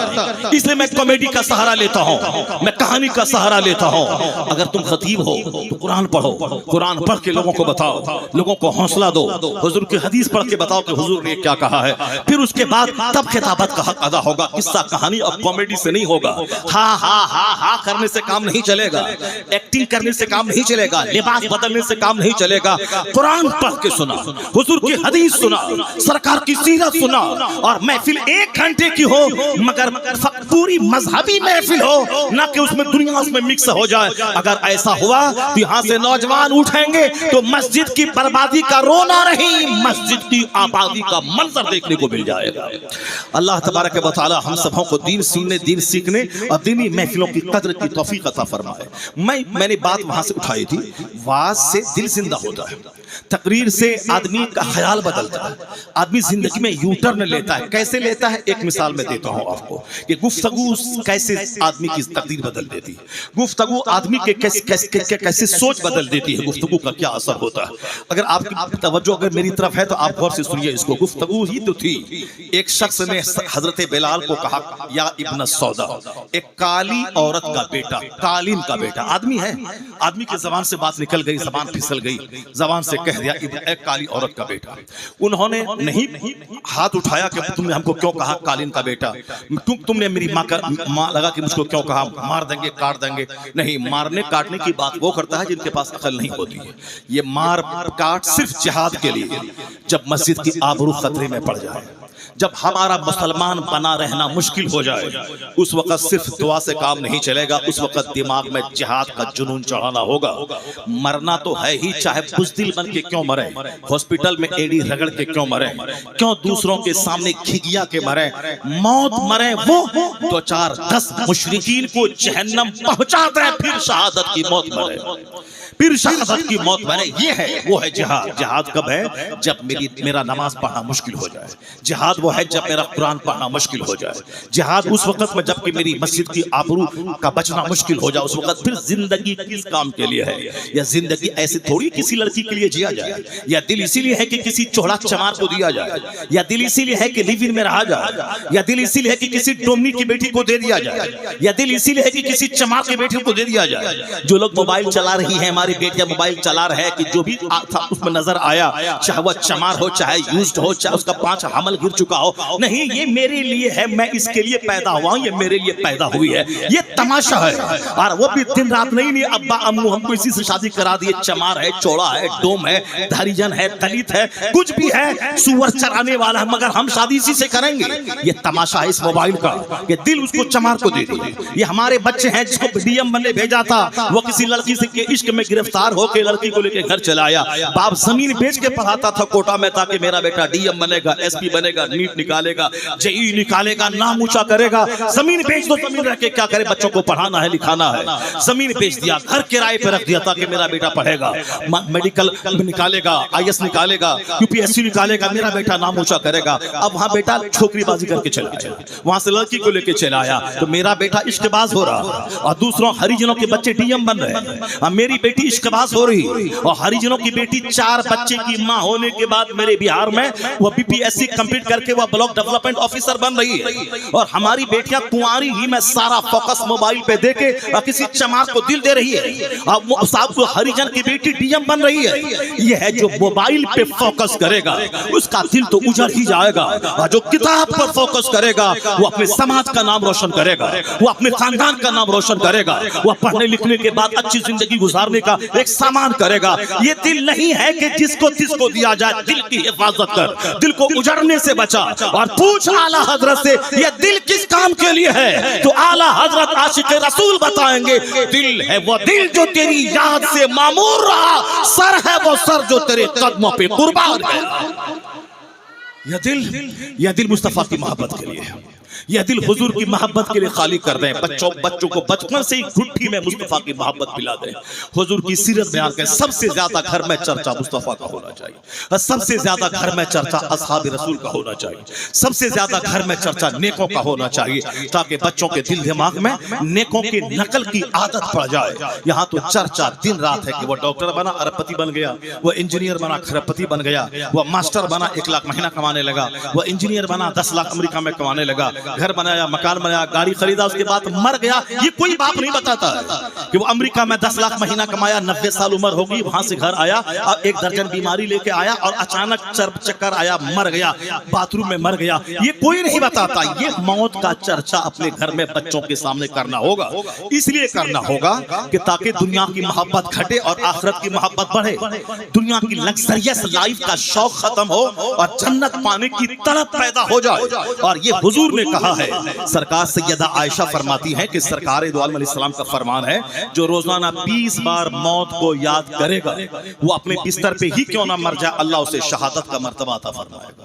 اس لیے میں کامیڈی کا سہارا لیتا ہوں، میں کہانی کا سہارا لیتا ہوں. اگر تم خطیب ہو تو قرآن پڑھو، قرآن پڑھ کے لوگوں کو بتاؤ، لوگوں کو حوصلہ دو، حضور کی حدیث پڑھ کے بتاؤ کہ حضور نے کیا کہا ہے. پھر اس کے بعد تب خطابت کا حق ادا ہوگا. قصہ کہانی اور کامیڈی سے نہیں ہوگا. ہاں ہاں ہاں ہاں کرنے سے کام نہیں چلے گا، ایکٹنگ کرنے سے کام نہیں چلے گا، لباس بدلنے سے کام نہیں چلے گا. قرآن پڑھ کے سنا، حضور کی حدیث سنا، سرکار کی سیرت سنا، اور محفل 1 گھنٹے کی ہو مگر پوری مذہبی محفل ہو، نہ کہ اس میں دنیا اس میں مکس ہو جائے. اگر ایسا ہوا تو یہاں سے نوجوان اٹھیں گے تو مسجد کی بربادی کا رونا نہیں، مسجد کی آبادی کا منظر دیکھنے کو مل جائے گا. اللہ تبارک و تعالی ہم سبوں کو دین سننے، دین سیکھنے اور دینی محفلوں کی قدر کی توفیق عطا فرمائے. میں نے بات وہاں سے اٹھائی تھی، واز سے دل زندہ ہوتا ہے، تقریر سے آدمی کا خیال بدلتا ہے، آدمی زندگی میں یو ٹرن لیتا ہے. کیسے لیتا ہے؟ ایک مثال میں دیتا ہوں آپ کو کہ گفتگو کیسے آدمی کی تقدیر بدل دیتی ہے. گفتگو آدمی کے کیسے سوچ بدل دیتی ہے. گفتگو کا کیا اثر ہوتا ہے. اگر آپ کی توجہ اگر میری طرف ہے تو آپ غور سے سنیے اس کو. گفتگو ہی تو تھی. ایک شخص نے حضرت بلال کو کہا یا ابن السودا، ایک کالی عورت کا بیٹا، قالین کا بیٹا آدمی ہے. آدمی کی زبان سے بات نکل گئی، زبان پھسل گئی، زبان سے کہہ دیا ایک کالی عورت کا بیٹا. انہوں نے نہیں ہاتھ اٹھایا کہ تم نے ہم کو کیوں کہا قالین کا بیٹا، تم نے میری ماں لگا کہ مجھ کو کیوں کہا، مار دیں گے کاٹ دیں گے. نہیں، مارنے کاٹنے کی بات وہ کرتا ہے جن کے پاس عقل نہیں ہوتی ہے. یہ مار کاٹ صرف جہاد کے لیے. جب مسجد کی آبرو خطرے میں پڑ جائے، جب ہمارا مسلمان بنا رہنا مشکل ہو جائے، اس وقت صرف دعا سے کام نہیں چلے گا. اس وقت دماغ میں جہاد کا جنون چڑھانا ہوگا. مرنا تو ہے ہی، چاہے بزدل بن کے کیوں مرے، ہاسپٹل میں ایڑی رگڑ کے کیوں مرے، کیوں دوسروں کے سامنے کھگیا کے مرے. موت مرے وہ 2-4-10 مشرکین کو جہنم پہنچا دیں، پھر شہادت کی موت مرے، پھر شہادت کی موت مرے. یہ ہے، وہ ہے جہاد. جہاد کب ہے؟ جب میرا نماز پڑھنا مشکل ہو جائے. جہاد وہ ہے جب میرا قرآن پڑھنا مشکل ہو جائے. جہاد اس وقت میں جب کہ میری مسجد کی آبرو کا بچنا مشکل ہو جائے. اس وقت پھر زندگی کس کام کے لیے ہے؟ یا زندگی ایسے تھوڑی کسی لڑکی کے لیے جیا جائے. یا دل اسی لیے ہے کہ کسی چوڑا چمار کو دیا جائے. یا دل اسی لیے ہے کہ لیو ان میں رہا جائے. یا دل اسی لیے ہے کہ کسی ڈومنی کی بیٹی کو دے دیا جائے. یا دل اسی لیے ہے کہ کسی چمار کی بیٹی کو دے دیا جائے. جو لوگ موبائل چلا رہی ہیں، ہماری بیٹیاں موبائل چلا رہے ہیں، کہ جو بھی اس میں نظر آیا، چاہے وہ چمار ہو، چاہے یوزڈ ہو، چاہے اس کا 5 حمل گر چکا ہو، نہیں، یہ میرے لیے ہے، میں اس کے لیے پیدا ہوا ہوں، یہ میرے لیے پیدا ہوئی ہے. یہ تماشا ہے. اور وہ بھی دن رات نہیں، ابا امو ہم کو اسی سے شادی کرا دیے. چمار ہے، چوڑا ہے، ڈوم ہے، دھریجن ہے، دلت ہے، کچھ بھی ہے، سور چرانے والا ہے، مگر ہم شادی اسی سے کریں گے. یہ تماشا ہے اس موبائل کا کہ دل اس کو چمار کو دے دیے. یہ ہمارے بچے ہیں جس کو ڈی ایم بننے بھیجا تھا، وہ کسی لڑکی سے کے عشق میں گرفتار ہو کے لڑکی کو لے کے گھر چلا آیا. باپ زمین بیچ کے پڑھاتا تھا کوٹا میں تاکہ میرا بیٹا ڈی ایم بنے گا، ایس پی بنے گا، نیٹ نکالے گا، جئی نکالے گا، نام اونچا کرے گا. زمین بیچ دو، زمین رہ کے کیا کرے؟ بچوں کو پڑھانا ہے، لکھانا ہے. زمین بیچ دیا، گھر کرائے پہ رکھ دیا تاکہ میرا بیٹا پڑھے گا، میڈیکل نکالے گا، آئی ایس نکالے گا، یو پی ایس سی نکالے گا، میرا بیٹا نام اونچا کرے گا. اب وہاں بیٹا چھوکری بازی کر کے چلا آیا، وہاں سے لڑکی کو لے کے چلا آیا، تو میرا بیٹا عشق باز ہو رہا اور دوسروں ہریجنوں کے بچے ڈی ایم بن رہے ہیں. میری بیٹی عشق باز ہو رہی اور ہریجنوں کی بیٹی 4 بچے کی ماں ہونے کے بعد میرے بہار میں وہ B P S C complete کر کے وہ بلاک ڈیولپمنٹ آفیسر بن رہی ہے. اور ہماری بیٹیاں کنواری ہی میں سارا فوکس موبائل پہ دے کے کسی چمار کو دل دے رہی ہے. اب صاحب کو ہریجن کی بیٹی ڈی ایم بن رہی ہے. یہ ہے جو موبائل پہ فوکس کرے گا اس کا دل تو اجڑ ہی جائے گا، اور جو کتاب پر فوکس کرے گا وہ اپنے سماج کا نام روشن کرے گا، وہ اپنے خاندان کا نام روشن کرے گا، وہ پڑھنے لکھنے کے بعد اچھی زندگی گزارنے کا ایک سامان کرے گا. یہ دل نہیں ہے کہ جس کو تس کو دیا جائے. دل کی حفاظت کر، دل کو اجڑنے سے بچا اور پوچھ اعلیٰ حضرت سے یہ دل کس کام کے لیے ہے. تو اعلیٰ حضرت عاشق رسول بتائیں گے دل ہے وہ دل جو تیری یاد سے معمور رہا، سر ہے وہ سر جو تیرے قدموں پہ قربان ہے. یہ دل مصطفیٰ کی محبت کے لیے ہے. یہ دل حضور کی محبت کے لیے خالی کر دیں. بچوں کو بچپن سے ہی گھٹی میں مصطفیٰ کی محبت پلا دیں. حضور کی سیرت بیان کریں. سب سے زیادہ گھر میں چرچا مصطفیٰ کا ہونا چاہیے. سب سے زیادہ گھر میں چرچا اصحاب رسول کا ہونا چاہیے. سب سے زیادہ گھر میں چرچا نیکوں کا ہونا چاہیے تاکہ بچوں کے دل دماغ میں نیکوں کی نقل کی عادت پڑ جائے. یہاں تو چرچا دن رات ہے کہ وہ ڈاکٹر بنا ارب پتی بن گیا، وہ انجینئر بنا کھرب پتی بن گیا، وہ ماسٹر بنا 1 لاکھ مہینہ کمانے لگا، وہ انجینئر بنا 10 لاکھ امریکہ میں کمانے لگا، گھر بنایا، مکان بنایا، گاڑی خریدا، اس کے بعد مر گیا. یہ کوئی باپ نہیں بتاتا ہے کہ وہ امریکہ میں 10 لاکھ مہینہ کمایا، 90 سال عمر ہوگی، وہاں سے گھر آیا اور 1 درجن بیماری لے کے آیا اور اچانک چکر آیا، مر گیا، باتھ روم میں مر گیا. یہ کوئی نہیں بتاتا. یہ موت کا چرچا اپنے گھر میں بچوں کے سامنے کرنا ہوگا. اس لیے کرنا ہوگا کہ تاکہ دنیا کی محبت گھٹے اور آخرت کی محبت بڑھے، دنیا کی لگزریس لائف کا شوق ختم ہو اور جنت پانے کی طلب پیدا ہو جائے. اور یہ حضور نے کہا ہے. سرکار سیدہ عائشہ فرماتی ہیں کہ سرکار دو عالم علیہ السلام کا فرمان ہے جو روزانہ 20 بار موت کو یاد کرے گا وہ اپنے بستر پہ ہی کیوں نہ مر جائے اللہ اسے شہادت کا مرتبہ عطا فرمائے گا.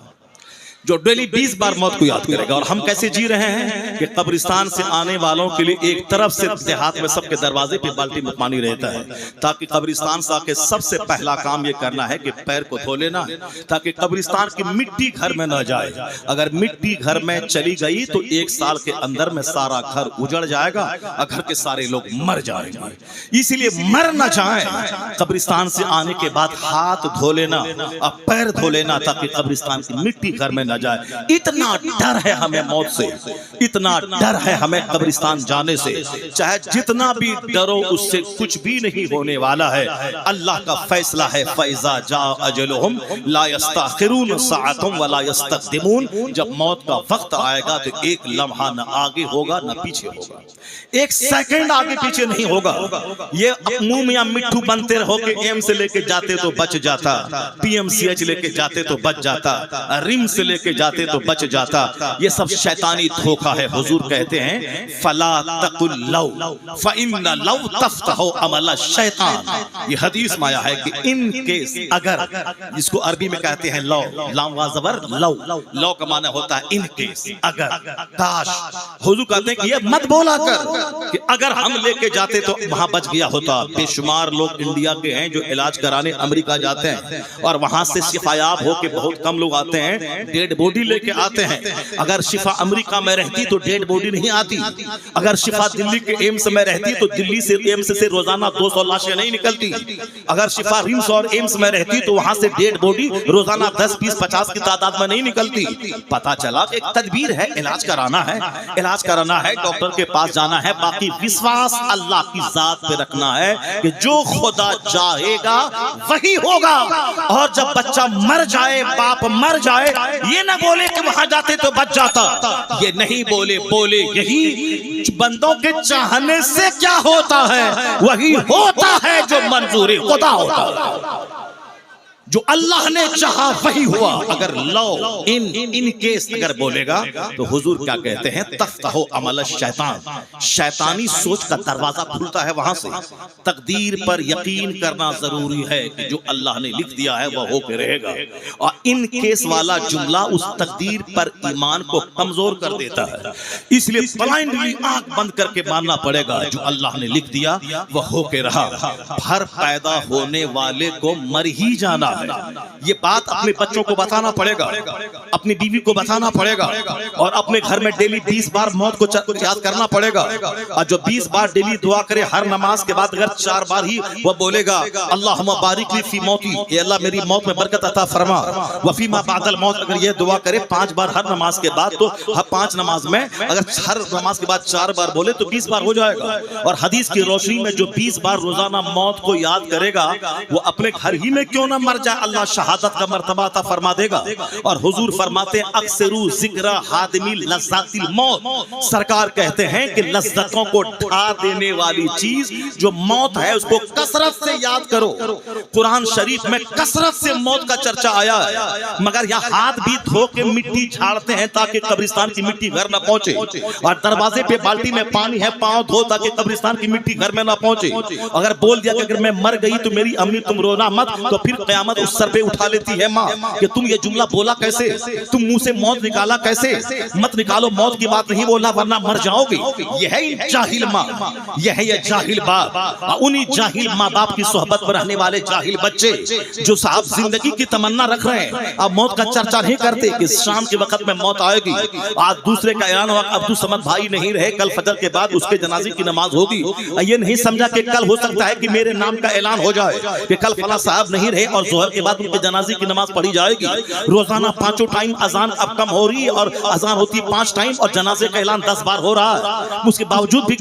جو ڈیلی 20 بار موت کو یاد کرے گا. اور ہم کیسے جی رہے ہیں کہ قبرستان سے آنے والوں کے لیے ایک طرف سے دیہات میں سب کے دروازے پہ بالٹی میں پانی رہتا ہے تاکہ قبرستان سے آکے سب سے پہلا کام یہ کرنا ہے کہ پیر کو دھو لینا تاکہ قبرستان کی مٹی گھر میں نہ جائے. اگر مٹی گھر میں چلی گئی تو 1 سال کے اندر میں سارا گھر اجڑ جائے گا اور گھر کے سارے لوگ مر جائیں گے. اسی لیے مر نہ جائیں. قبرستان سے آنے کے بعد ہاتھ دھو لینا اور پیر دھو لینا تاکہ قبرستان کی مٹی گھر میں نہ جائے. اتنا ڈر ہے ہمیں موت سے, اتنا ڈر ہے ہمیں قبرستان جانے سے. چاہے جتنا بھی ڈرو اس سے کچھ بھی نہیں ہونے والا ہے. اللہ کا فیصلہ ہے فَإِذَا جَاءَ أَجَلُهُمْ لَا يَسْتَأْخِرُونَ سَاعَةً وَلَا يَسْتَقْدِمُونَ. جب موت کا وقت آئے گا تو ایک لمحہ نہ آگے ہوگا نہ پیچھے ہوگا, 1 سیکنڈ آگے پیچھے نہیں ہوگا. یہ منہ میں مٹھو بنتے رہو کہ ایم سے لے کے جاتے تو بچ جاتا, پی ایم سی ایچ لے کے جاتے تو بچ جاتا, رم سے لے کے جاتے تو بچ جاتا. یہ سب شیطانی دھوکہ ہے. حضور کہتے ہیں فَلَا تَقُلْ لَوْ فَإِنَّ لَوْ تَفْتَحُ عَمَلَ الشَّيْطَانِ. یہ حدیث میں آیا ہے کہ ان کیس اگر, جس کو عربی میں کہتے ہیں لو, لام وا زبر لو, لو کا معنی ہوتا ہے ان کیس, اگر, کاش. حضور کہتے ہیں کہ یہ مت بولا کر کہ اگر ہم لے کے جاتے تو وہاں بچ گیا ہوتا. بے شمار لوگ انڈیا کے ہیں جو علاج کرانے امریکہ جاتے ہیں اور وہاں سے شفایاب ہو کے بہت کم لوگ آتے ہیں, ڈیڈ باڈی لے کے آتے ہیں. اگر شفا امریکہ میں رہتی تو ڈیڈ باڈی نہیں آتی. اگر شفا دلی کے ایمس میں رہتی تو دلی سے ایمس سے روزانہ 200 لاشیں نہیں نکلتی. اگر شفا رمس اور ایمس میں رہتی تو وہاں سے ڈیڈ باڈی روزانہ 10 20 50 کی تعداد میں نہیں نکلتی. پتا چلا کہ ایک تدبیر ہے, علاج کرانا ہے, علاج کرانا ہے, ڈاکٹر کے پاس جانا ہے. باقی وشواس اللہ کی ذات پہ رکھنا ہے کہ جو خدا چاہے گا وہی ہوگا. اور جب بچہ مر جائے, باپ مر جائے, یہ نہ بولے کہ وہاں جاتے تو بچ جاتا. یہ نہیں بولے, بولے یہی بندوں کے چاہنے سے کیا ہوتا ہے وہی ہوتا ہے جو منظور خدا ہوتا ہے. جو اللہ نے چاہا وہی ہوا. اگر لو ان کیس اگر بولے گا تو حضور کیا کہتے ہیں تفتح عمل الشیطان, شیطانی سوچ کا دروازہ کھلتا ہے وہاں سے. تقدیر پر یقین کرنا ضروری ہے کہ جو اللہ نے لکھ دیا ہے وہ ہو کے رہے گا. اور ان کیس والا جملہ اس تقدیر پر ایمان کو کمزور کر دیتا ہے. اس لیے بلائنڈلی آنکھ بند کر کے ماننا پڑے گا جو اللہ نے لکھ دیا وہ ہو کے رہا. ہر پیدا ہونے والے کو مر ہی جانا ہے. یہ بات اپنے بچوں کو بتانا پڑے گا, اپنی بیوی کو بتانا پڑے گا, اور اپنے گھر میں ڈیلی 20 بار موت کو یاد کرنا پڑے گا. اور جو 20 بار ڈیلی دعا کرے ہر نماز کے بعد اگر 4 بار ہی وہ بولے گا اللہم بارک لی فی موتی, اے اللہ میری موت میں برکت عطا فرما, وفی ما بعد الموت, اگر یہ دعا کرے 5 بار ہر نماز کے بعد تو ہر 5 نماز میں اگر ہر نماز کے بعد 4 بار بولے تو 20 بار ہو جائے گا. اور حدیث کی روشنی میں جو 20 بار روزانہ موت کو یاد کرے گا وہ اپنے گھر ہی میں کیوں نہ مر جائے, اللہ شہادت کا مرتبہ عطا فرما دے گا. اور حضور فرماتے ہیں اکثرو ذکر حادمی لذات الموت, سرکار کہتے ہیں کہ لذتوں کو ڈھا دینے والی چیز جو موت ہے اس کو کثرت سے یاد کرو. قرآن شریف میں کثرت سے موت کا چرچا آیا ہے, مگر یہاں ہاتھ بھی دھو کے مٹی جھاڑتے ہیں تاکہ قبرستان کی مٹی گھر نہ پہنچے, اور دروازے پہ بالٹی میں پانی ہے, پاؤں دھو تاکہ قبرستان کی مٹی گھر میں نہ پہنچے. اگر بول دیا کہ اگر میں مر گئی تو میری امی تم رونا مت, تو پھر قیامت اس سر پہ اٹھا لیتی ہے ماں کہ تم یہ جملہ بولا کیسے, تم منہ سے موت نکالا کیسے. مت نکالو, موت کی بات نہیں بولنا ورنہ مر جاؤ گی. یہ ہے جاہل ماں, یہ ہے یہ جاہل باپ. انہی جاہل ماں باپ کی صحبت میں رہنے والے جاہل بچے جو صاحب زندگی کی تمنا رکھ رہے ہیں, اب موت کا چرچا نہیں کرتے کہ شام کے وقت میں موت آئے گی. آج دوسرے کا اعلان ہوا عبدالصمد بھائی نہیں رہے, کل فجر کے بعد اس کے جنازے کی نماز ہوگی. یہ نہیں سمجھا کہ کل ہو سکتا ہے کہ میرے نام کا اعلان ہو جائے کہ کل فلاں صاحب نہیں رہے اور ظہر کے بعد ان کے جنازے کی نماز پڑھی جائے گی. روزانہ 5 ٹائم اذان اب کم ہو رہی ہے اور اذان ہوتی 5 ٹائم اور جنازے کا اعلان 10 بار ہو رہا ہے. اس کے باوجود بھی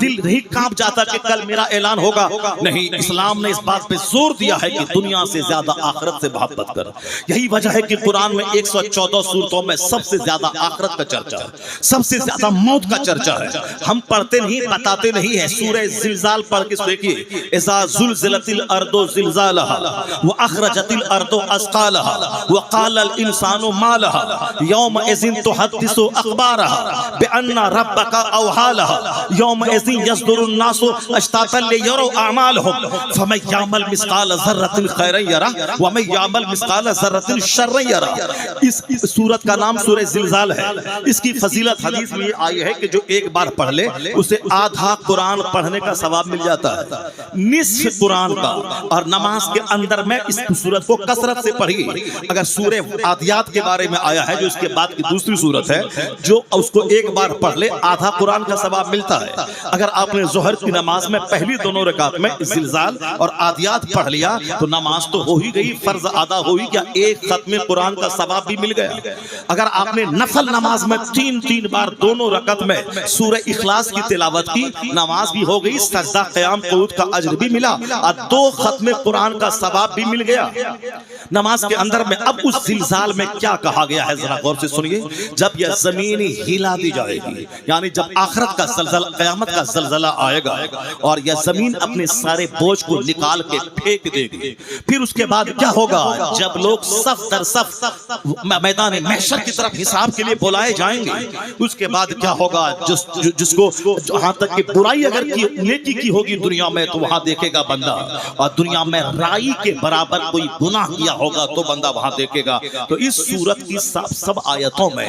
دل نہیں کانپ جاتا کہ کل میرا اعلان ہوگا. نہیں, اسلام نے اس بات پہ زور دیا ہے کہ دنیا سے زیادہ آخرت سے محبت کر. یہی وجہ ہے کہ قرآن میں 114 سورتوں میں سب سے زیادہ آخرت کا چرچا ہے, سب سے زیادہ موت کا چرچا ہے. ہم پڑھتے نہیں, بتاتے نہیں ہے. سورہ زلزال پڑھ کے دیکھیے, اذا زلزلت الارض زلزالها واخرجت الارض اثقالها وقال الانسان ما لها يومئذ تحدث اخبارها بان ربك اوحى لها يومئذ يصدر الناس اشتاتا ليروا اعمالهم فمن يعمل مثقال ذرة خيرا يره ومن يعمل مثقال ذرۃ شرا یرا، اس سورت کا نام سورہ زلزال ہے۔ اس کی فضیلت حدیث میں آئی ہے کہ جو ایک بار پڑھ لے اسے آدھا قرآن پڑھنے کا ثواب مل جاتا ہے، نصف قرآن کا۔ اور نماز کے اندر میں اس سورت کو کثرت سے پڑھیے۔ اگر سورہ عادیات کے بارے میں آیا ہے جو اس کے بعد کی دوسری سورت ہے، جو اس کو ایک بار پڑھ لے آدھا قرآن کا ثواب ملتا ہے۔ اگر آپ نے ظہر کی نماز میں پہلی دونوں رکعت میں زلزال اور عادیات پڑھ لیا تو نماز تو ہو ہی گئی، فرض ادا ہوئی، کیا ایک ختم قرآن کا ثواب بھی مل گیا۔ اگر آپ نے نفل نماز میں تین بار دونوں رکعت میں سورہ اخلاص کی تلاوت کی، نماز بھی ہو گئی، سجدہ قیام قعود کا اجر بھی ملا اور 2 ختم قرآن کا ثواب بھی مل گیا۔ نماز کے اندر میں اب اس زلزال میں کیا کہا گیا ہے ذرا غور سے سنیے۔ جب یہ زمین ہلا دی جائے گی، یعنی جب آخرت کا زلزلہ، قیامت کا زلزلہ آئے گا اور یہ زمین اپنے سارے بوجھ کو نکال کے پھینک دے گی، پھر اس کے بعد کیا ہوگا؟ جب لوگ صف در صف میدان محشر کی طرف حساب کے لیے بلائے جائیں گے، اس کے بعد کیا ہوگا؟ جس کو جہاں تک کہ برائی اگر نیکی کی ہوگی دنیا میں تو وہاں دیکھے گا بندہ، اور دنیا میں رائی کے برابر کوئی گناہ کیا ہوگا تو بندہ وہاں دیکھے گا۔ تو اس سورت کی سب آیتوں میں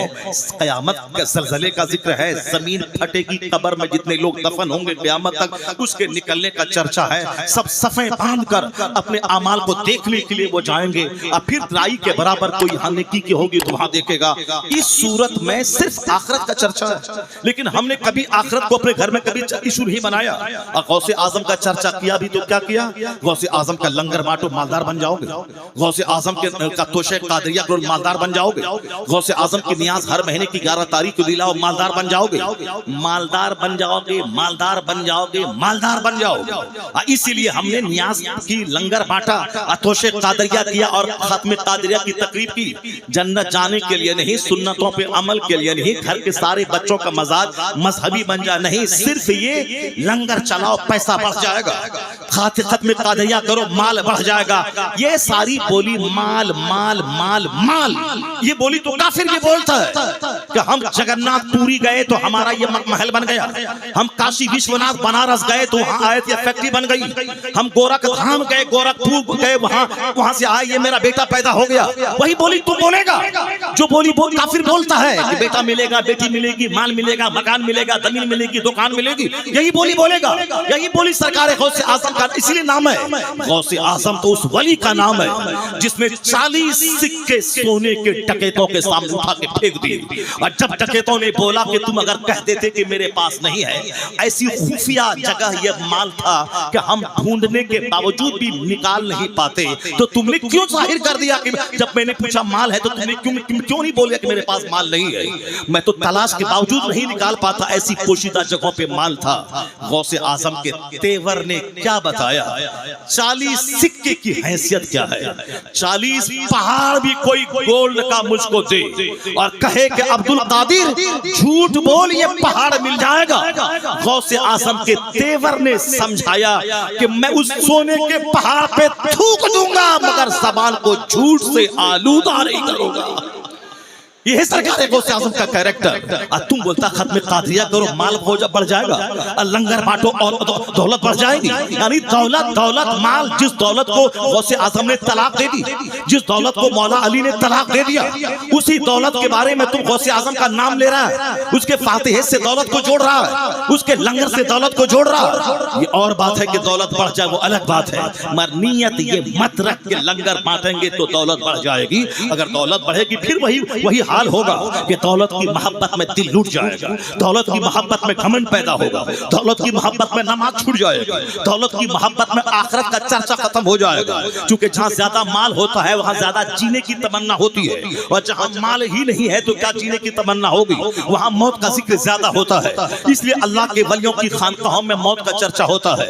قیامت کے زلزلے کا ذکر ہے، زمین پھٹے گی، قبر میں جتنے لوگ دفن ہوں گے قیامت تک اس کے نکلنے کا چرچا ہے۔ سب صفیں باندھ کر اپنے اعمال کو دیکھنے کے لیے وہ جائیں گے، اور پھر رائی کے برابر کوئی نیکی کی ہوگی تو وہاں دیکھے گا۔ اس صورت میں صرف آخرت کا چرچا ہے، لیکن ہم نے کبھی آخرت کو اپنے گھر میں کبھی ایشو نہیں بنایا۔ اور غوث اعظم کا چرچا کیا بھی تو کیا کیا؟ غوث اعظم کا لنگر بانٹو مالدار بن جاؤ گے، غوث اعظم کا توشے قادریہ کرو مالدار بن جاؤ گے، غوث اعظم کی نیاز ہر مہینے کی 11 تاریخ کو دلاؤ مالدار بن جاؤ گے، مالدار بن جاؤ گے، مالدار بن جاؤ گے، مالدار بن جاؤ گے۔ اسی لیے ہم نے نیاز کی لنگر بانٹا، توشے قادریہ کیا اور ختم قادریہ کی تقریب کی، جنت جانے کے لیے نہیں، سنتوں پہ عمل کے لیے نہیں، گھر کے سارے بچوں کا مزاج مذہبی بن جائے نہیں، صرف یہ لنگر چلاؤ پیسہ بڑھ جائے گا، ختم قادریہ کرو مال بڑھ جائے گا۔ یہ ساری بولی مال مال مال مال، یہ بولی تو کافر یہ بولتا ہے کہ ہم جگناتھ پوری گئے تو ہمارا یہ محل بن گیا، ہم کاشی وشوناتھ بنارس گئے تو وہاں آئے یہ فیکٹری بن گئی، ہم گورکھ دھام گئے، گورکھپور گئے، وہاں سے آئے یہ میرا بیٹا پیدا ہو گیا۔ وہی بولی تو بولے گا جو بولی کافر بولتا ہے کہ بیٹا ملے گا، بیٹی ملے گی، مال ملے گا، مکان ملے گا، زمین ملے گی، دکان ملے گی، یہی بولی بولے گا۔ یہی بولی سرکار غوث اعظم کا اس لیے نام ہے، غوث اعظم تو اس ولی کا نام ہے جس نے 40 سکے سونے کے ڈکیتوں کے سامنے اٹھا کے پھینک دیے، اور جب ڈکیتوں نے بولا کہ تم اگر کہہ دیتے کہ میرے پاس نہیں ہے، ایسی خفیہ جگہ یہ مال تھا کہ ہم ڈھونڈنے کے باوجود بھی نکال نہیں پاتے، تو تم نے کیوں ظاہر کر دیا کہ جب میں نے پوچھا مال ہے تو تم نے کیوں نہیں بولیا کہ میرے پاس مال نہیں ہے؟ میں تو تلاش کے باوجود نہیں نکال پاتا، ایسی پوشیدہ جگہوں پہ مال تھا۔ غوث اعظم کے تیور نے کیا بتایا؟ 40 سکے کی حیثیت کیا ہے؟ 40 پہاڑ بھی کوئی گولڈ کا مجھ کو دے اور کہے کہ عبد القادر جھوٹ بول یہ پہاڑ مل جائے گا۔ غوث اعظم کے تیور نے سمجھایا کہ میں اس سونے کے پہاڑ پہ تھوک دوں گا مگر زبان کو جھوٹ سے آلودہ نہیں کروں گا۔ یہ ہے سرکار غوث اعظم کا کریکٹر۔ تم بولتا ختم قادریہ کرو مال بڑھ جائے گا، لنگر بانٹو اور دولت بڑھ جائے گی، یعنی دولت مال، جس دولت کو غوث اعظم نے طلاق دے دی، جس دولت کو مولا علی نے طلاق دے دیا، اسی دولت کے بارے میں تم غوث اعظم کا نام لے رہا ہے، اس کے فاتحے سے دولت کو جوڑ رہا ہے، اس کے لنگر سے دولت کو جوڑ رہا ہے۔ یہ اور بات ہے کہ دولت بڑھ جائے وہ الگ بات ہے، مگر نیت یہ مت رکھ کے لنگر بانٹیں گے تو دولت بڑھ جائے گی۔ اگر دولت بڑھے گی پھر وہی حال ہوگا کہ دولت کی محبت میں دل لوٹ جائے گا، دولت کی محبت میں گھمنڈ پیدا ہوگا، دولت کی محبت میں نماز چھوٹ جائے گا، دولت کی محبت میں آخرت کا چرچا ختم ہو جائے گا۔ چونکہ جہاں زیادہ مال ہوتا ہے وہاں زیادہ جینے کی تمنا ہوتی ہے، اور جہاں مال ہی نہیں ہے تو کیا جینے کی تمنا ہوگی؟ وہاں موت کا ذکر زیادہ ہوتا ہے۔ اس لیے اللہ کے ولیوں کی خانقاہوں میں موت کا چرچا ہوتا ہے۔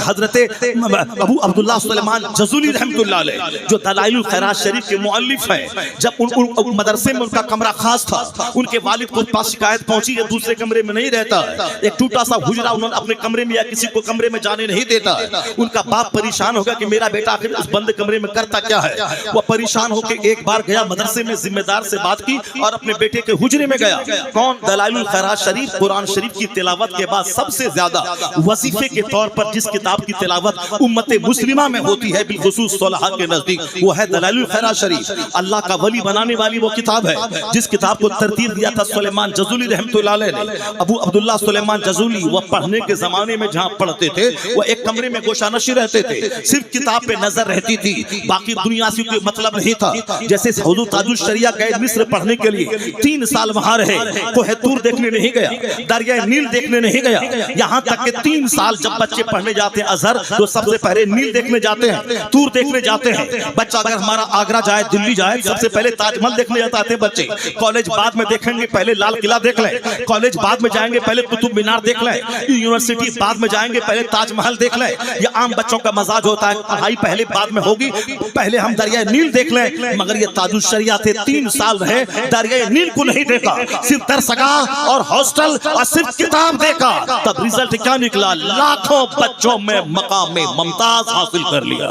حضرت ابو عبداللہ سلیمان جزولی رحمۃ اللہ علیہ جو دلائل الخیرات شریف کے مؤلف ہیں، جب ان مدرسے میں ان کا کمرہ خاص تھا. ان کے والد کو پاس شکایت پہنچی کہ دوسرے کمرے میں نہیں رہتا ہے, ایک ٹوٹا سا حجرہ انہوں نے اپنے کمرے میں یا کسی کو کمرے میں جانے نہیں دیتا ہے. ان کا باپ پریشان ہوگا کہ میرا بیٹا آخر اس بند کمرے میں کرتا کیا ہے. وہ پریشان ہو کے ایک بار گیا مدرسے میں, ذمہ دار سے بات کی اور اپنے بیٹے کے حجرے میں گیا. کون؟ دلائل الخیرات شریف, قرآن شریف کی تلاوت کے بعد سب سے زیادہ وظیفے کے طور پر جس کتاب کی تلاوت امت مسلمہ میں ہوتی ہے بالخصوص صلحاء کے نزدیک, وہ ہے دلائل الخیرات شریف. اللہ کا ولی بنانے والی وہ کتاب ہے جس کتاب کو ترتیب دیا تھا سلیمان جزولی رحمۃ اللہ علیہ نے. ابو عبداللہ سلیمان جزولی وہ پڑھنے کے زمانے میں جہاں پڑھتے تھے وہ ایک کمرے میں گوشہ نشی رہتے تھے, صرف کتاب پہ نظر رہتی تھی, باقی دنیا سے کوئی مطلب نہیں تھا. جیسے حضور تاج الشریعہ گئے مصر پڑھنے کے لیے, 3 سال وہاں رہے, کوہ طور دیکھنے نہیں گیا, دریائے نیل دیکھنے نہیں گیا, یہاں تک کہ 3 سال جب بچے پڑھنے جاتے ہیں ازہر تو سب سے پہلے نیل دیکھنے جاتے ہیں, طور دیکھنے جاتے ہیں. بچہ اگر ہمارا آگرہ جائے, دلی جائے, سب سے پہلے تاج محل دیکھنے جاتے ہیں بچے. کالج بعد میں دیکھیں گے, پہلے لال قلعہ دیکھ لیں. کالج بعد میں جائیں گے, پہلے قطب مینار دیکھ لیں. یونیورسٹی بعد میں جائیں گے, پہلے تاج محل دیکھ لیں. یہ عام بچوں کا مزاج ہوتا ہے, پڑھائی پہلے بعد میں ہوگی, پہلے ہم دریائے نیل دیکھ لیں. مگر یہ تاج الشریعہ تھے, 3 سال رہے, دریائے نیل کو نہیں دیکھا, صرف درسگاہ اور ہاسٹل اور صرف کتاب دیکھا. تب ریزلٹ کیا نکلا؟ لاکھوں بچوں میں مقام ممتاز حاصل کر لیا,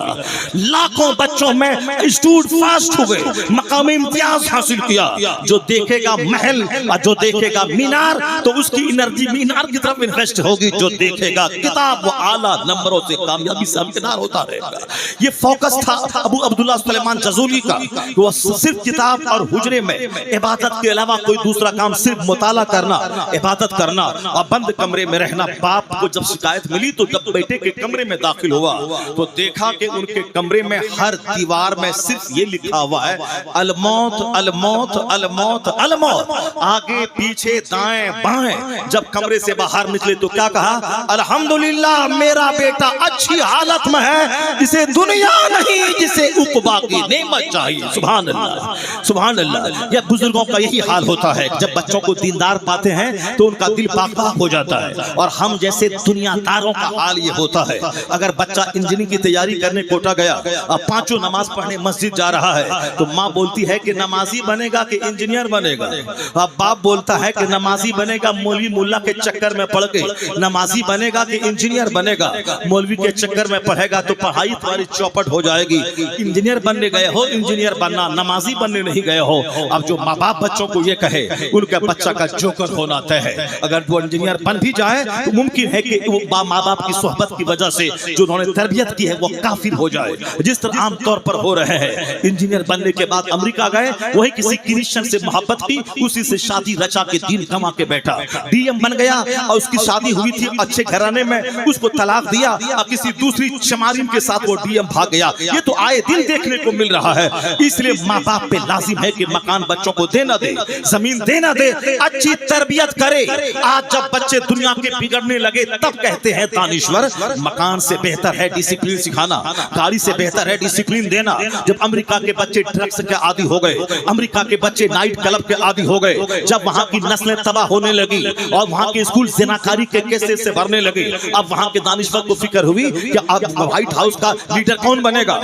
لاکھوں بچوں میں اسٹوڈ فاسٹ ہوئے, مقام امتیاز حاصل کیا. جو دیکھے گا محل اور جو دیکھے گا مینار تو اس کی انرجی مینار کی طرف انویسٹ ہوگی, جو دیکھے گا کتاب وہ اعلیٰ نمبروں سے کامیابی سے ہمکنار ہوتا رہے گا. یہ فوکس تھا ابو عبداللہ سلیمان جزولی کا, وہ صرف کتاب اور حجرے میں عبادت کے علاوہ کوئی دوسرا کام, صرف مطالعہ کرنا, عبادت کرنا اور بند کمرے میں رہنا. باپ کو جب شکایت ملی تو جب بیٹے کے کمرے میں داخل ہوا تو دیکھا کہ ان کے کمرے میں ہر دیوار میں صرف یہ لکھا ہوا ہے الموت الموت الموت الموت, آگے پیچھے دائیں بائیں. جب کمرے سے باہر نکلے تو کیا کہا؟ الحمدللہ میرا بیٹا اچھی حالت میں ہے, جسے دنیا نہیں جسے عقبا کی نعمت چاہیے. سبحان اللہ سبحان اللہ. یہ بزرگوں کا یہی حال ہوتا ہے, جب بچوں کو دیندار پاتے ہیں تو ان کا دل پاک پاک ہو جاتا ہے. اور ہم جیسے دنیا داروں کا حال یہ ہوتا ہے, اگر بچہ انجینئرنگ کی تیاری کرنے کوٹا گیا, اب 5 نماز پڑھنے مسجد جا رہا ہے تو ماں بولتی ہے کہ نمازی بنے گا کہ انجینئر بنے گا. اب باپ بولتا ہے کہ نمازی بنے گا, مولوی ملا کے چکر میں پڑھ کے نمازی بنے گا کہ انجینئر بنے گا. مولوی کے چکر میں پڑھے گا تو پڑھائی تمہاری چوپٹ ہو جائے گی. انجینئر بننے گئے ہو, انجینئر بننا, نمازی بننے نہیں گئے ہو. اب جو ماں باپ بچوں کو یہ کہے ان کا بچہ کا جوکر ہونا طے ہے. اگر وہ انجینئر بن بھی جائے تو ممکن ہے کہ وہ ماں باپ کی صحبت کی وجہ سے جو انہوں نے تربیت کی ہے وہ کافر ہو جائے, جس طرح عام طور پر ہو رہے ہیں. انجینئر بننے کے بعد امریکہ گئے, وہی کسی کرسچن سے محبت کی, اسی سے شادی رچا کے دین کما کے بیٹھا. ڈی ایم بن گیا اور اس کی شادی ہوئی تھی اچھے گھرانے میں, اس کو طلاق دیا اور کسی دوسری چمارین کے ساتھ وہ ڈی ایم بھاگ گیا. یہ تو آئے دن دیکھنے کو مل رہا ہے. اس لیے ماں باپ پہ لازم ہے کہ مکان بچوں کو دینا دے, زمین دینا دے, اچھی تربیت کرے. آج جب بچے دنیا کے بگڑنے لگے تب کہتے ہیں دانشور مکان سے بہتر ہے ڈسپلین سکھانا, گاڑی سے بہتر ہے ڈسپلین دینا. جب امریکہ کے بچے ڈرگس کے عادی ہو گئے, امریکہ کے بچے نائٹ کلب کے عادی ہو گئے, جب وہاں کی نسلیں تباہ ہونے لگی اور وہاں کے اسکول زناکاری کے کیسز سے بھرنے لگے, اب وہاں کے دانشور کو فکر ہوئی کہ اب وائٹ ہاؤس کا لیڈر کون بنے گا,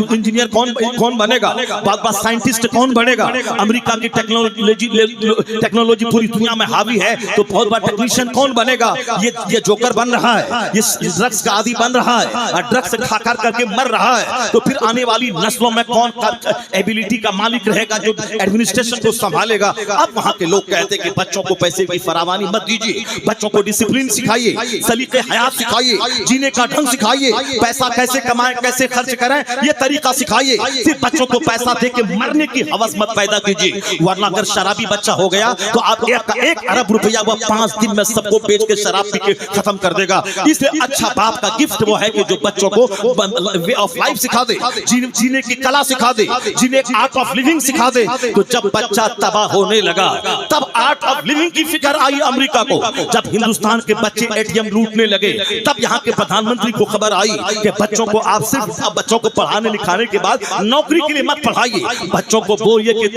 انجینئر کون بنے گا, بعد سائنٹسٹ کون بنے گا. امریکہ کی ٹیکنالوجی پوری دنیا میں حاوی ہے تو بہت بڑا ٹیکنیشین کون بنے گا. یہ جوکر بن رہا ہے, یہ ڈرگس کا عادی بن رہا ہے اور ڈرگس کھا کر کے مر رہا ہے. تو پھر آنے والی نسلوں میں کون ایبیلٹی کا مالک رہے گا جو ایڈمنسٹریشن کو سنبھالے گا. اب وہاں کے لوگ کہتے کہ بچوں کو پیسے کی فراوانی مت دیجیے, بچوں کو ڈسپلین سکھائیے, سلیقے حیات سکھائیے, جینے کا ڈھنگ سکھائیے, پیسہ کیسے کمائیں, کیسے خرچ کریں یہ طریقہ سکھائیے. صرف بچوں کو پیسہ دے کے مرنے کی ہوس مت پیدا کیجیے, ورنہ اگر شرابی بچہ ہو گیا تو آپ 1 ارب روپیہ وہ 5 دن میں سب کو بیچ کے شراب پی کے ختم کر دے گا. اس لیے اچھا باپ کا گفٹ وہ ہے کہ جو بچوں کو وے آف لائف سکھا دے, جینے کی کلا سکھا دے, جنہیں آرٹ آف لیونگ سکھا دے. تو جب بچہ تباہ ہونے لگا تب آرٹ آف لیونگ کی فکر آئی امریکہ کو. جب ہندوستان کے بچے اے ٹی ایم لوٹنے لگے تب یہاں کے پردھان منتری کو خبر آئی کہ بچوں کو آپ صرف بچوں کو پڑھانے لکھانے کے بعد نوکری کے لیے مت پڑھائیے, بچوں کو بولیے کہ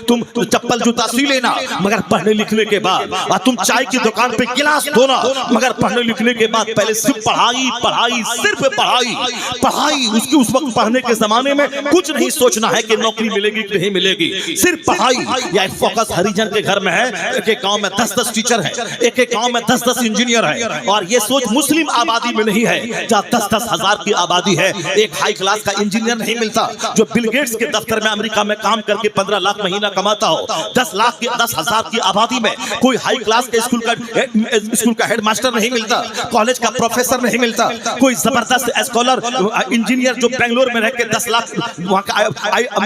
تم چپل جوتا سی لینا مگر پڑھنے لکھنے کے بعد, اور تم چائے کی دکان پہ گلاس دھونا مگر پڑھنے لکھنے کے بعد. پہلے صرف پڑھائی پڑھائی صرف پڑھائی. اس وقت پڑھنے کے زمانے میں کچھ نہیں سوچنا ہے کہ نوکری ملے گی کہ نہیں ملے گی. گی. صرف پڑھائی یا ایک فوکس ہریجن کے گھر میں ہے, ایک ایک گاؤں میں 10-10 ٹیچر ہیں, ایک ایک گاؤں میں 10-10 انجینئر ہیں, اور یہ سوچ مسلم آبادی میں نہیں ہے جہاں 10-10 ہزار کی آبادی ہے. ایک ہائی کلاس کا انجینئر نہیں ملتا جو بل گیٹس کے دفتر میں امریکہ میں کام کر کے 15 لاکھ مہینہ کماتا ہو. 10,000 کی آبادی میں کوئی ہائی کلاس کے اسکول کا ہیڈ ماسٹر نہیں ملتا, کالج کا پروفیسر نہیں ملتا, کوئی زبردست اسکالر انجینئر جو بنگلور میں رہ کے 10 لاکھ وہاں کا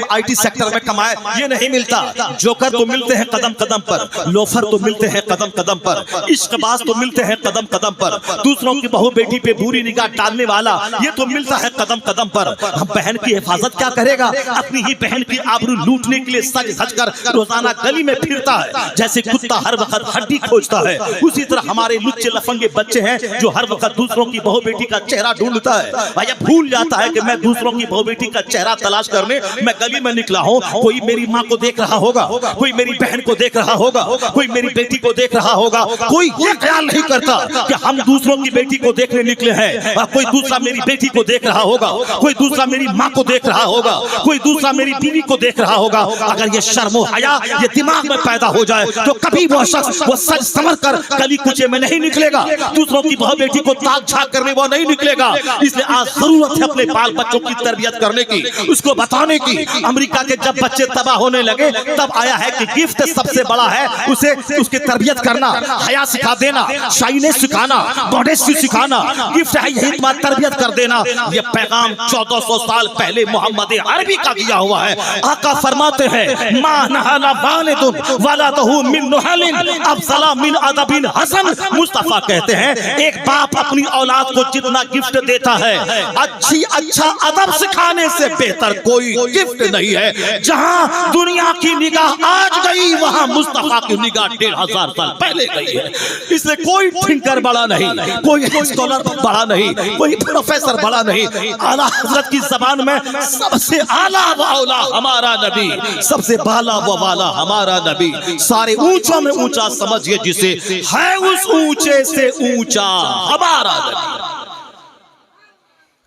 آئی ٹی سیکٹر میں کمائے, یہ نہیں ملتا. جوکر تو ملتے ہیں قدم قدم پر, لوفر تو ملتے ہیں قدم قدم پر, عشق باز تو ملتے ہیں قدم قدم پر, دوسروں کی بہو بیٹی پہ بری نگاہ ڈالنے والا یہ تو ملتا ہے قدم قدم پر. ہم بہن کی حفاظت کیا کرے گا؟ اپنی ہی بہن کی آبرو لوٹنے کے لیے سج دھج کر روزانہ گلی میں پھرتا ہے جیسے کتا ہر وقت ہڈی کھوجتا ہے. اسی طرح ہمارے لچے لفنگے بچے ہیں جو ہر وقت دوسروں کی بہو بیٹی کا چہرہ ڈھونڈتا ہے. بھائی بھول جاتا ہے کہ میں دوسروں کی بہو بیٹی کا چہرہ تلاش کرنے میں گلی میں نکلا ہوں. کوئی میری ماں کو دیکھ رہا ہوگا, کوئی میری بہن کو دیکھ رہا ہوگا, کوئی میری بیٹی کو دیکھ رہا ہوگا. کوئی یہ خیال نہیں کرتا کہ ہم دوسروں کی بیٹی کو دیکھنے نکلے ہیں, اور کوئی دوسرا میری بیٹی کو دیکھ رہا ہوگا, کوئی دوسرا میری ماں کو دیکھ رہا ہوگا, کوئی دوسرا میری بیوی کو دیکھ رہا ہوگا. اگر یہ شرم و حیا یہ دماغ میں پیدا ہو جائے تو کبھی وہ شخص وہ سج سمر کر گلی کوچے میں نہیں نکلے گا, دوسروں کی بہو بیٹی کو تاک جھانک کرنے وہ نہیں نکلے گا. اس لیے آج ضرورت ہے اپنے بال بچوں کی تربیت کرنے کی, اس کو بتانے کی. امریکہ کے جب بچے تباہ ہونے لگے تب آیا ہے کہ گفٹ سب سے بڑا ہے اسے اس کی تربیت کرنا, حیا سکھا دینا, شائنس سکھانا, ماڈسٹی سکھانا. گفٹ ہے یہی تمہاری تربیت کر دینا. یہ پیغام 1400 سال پہلے محمد عربی کا دیا ہوا ہے. آقا فرماتے ہیں ما نہانا والد ولدہ من نہل افضل من ادب حسن. مصطفیٰ کہتے ہیں ایک باپ اپنی اولاد کو جتنا گفٹ دیتا ہے اچھا ادب سکھانے سے بہتر کوئی گفٹ نہیں ہے. جہاں دنیا کی نگاہ آج گئی وہاں مصطفیٰ کی نگاہ 1500 سال پہلے گئی ہے. اس لیے کوئی تھنکر بڑا نہیں, کوئی اسکالر بڑا نہیں, کوئی پروفیسر بڑا نہیں. اعلیٰ حضرت کی زبان میں سب سے اعلیٰ و اولا ہمارا نبی, سب سے بالا و والا ہمارا نبی. سارے اونچوں میں اونچا سمجھئے جسے ہے اس اونچے سے اونچا ہمارا نبی.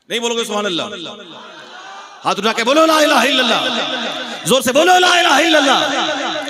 نہیں بولو گے سبحان اللہ؟ ہاتھ اٹھا کے بولو لا الہ الا اللہ, زور سے بولو لا الہ الا اللہ.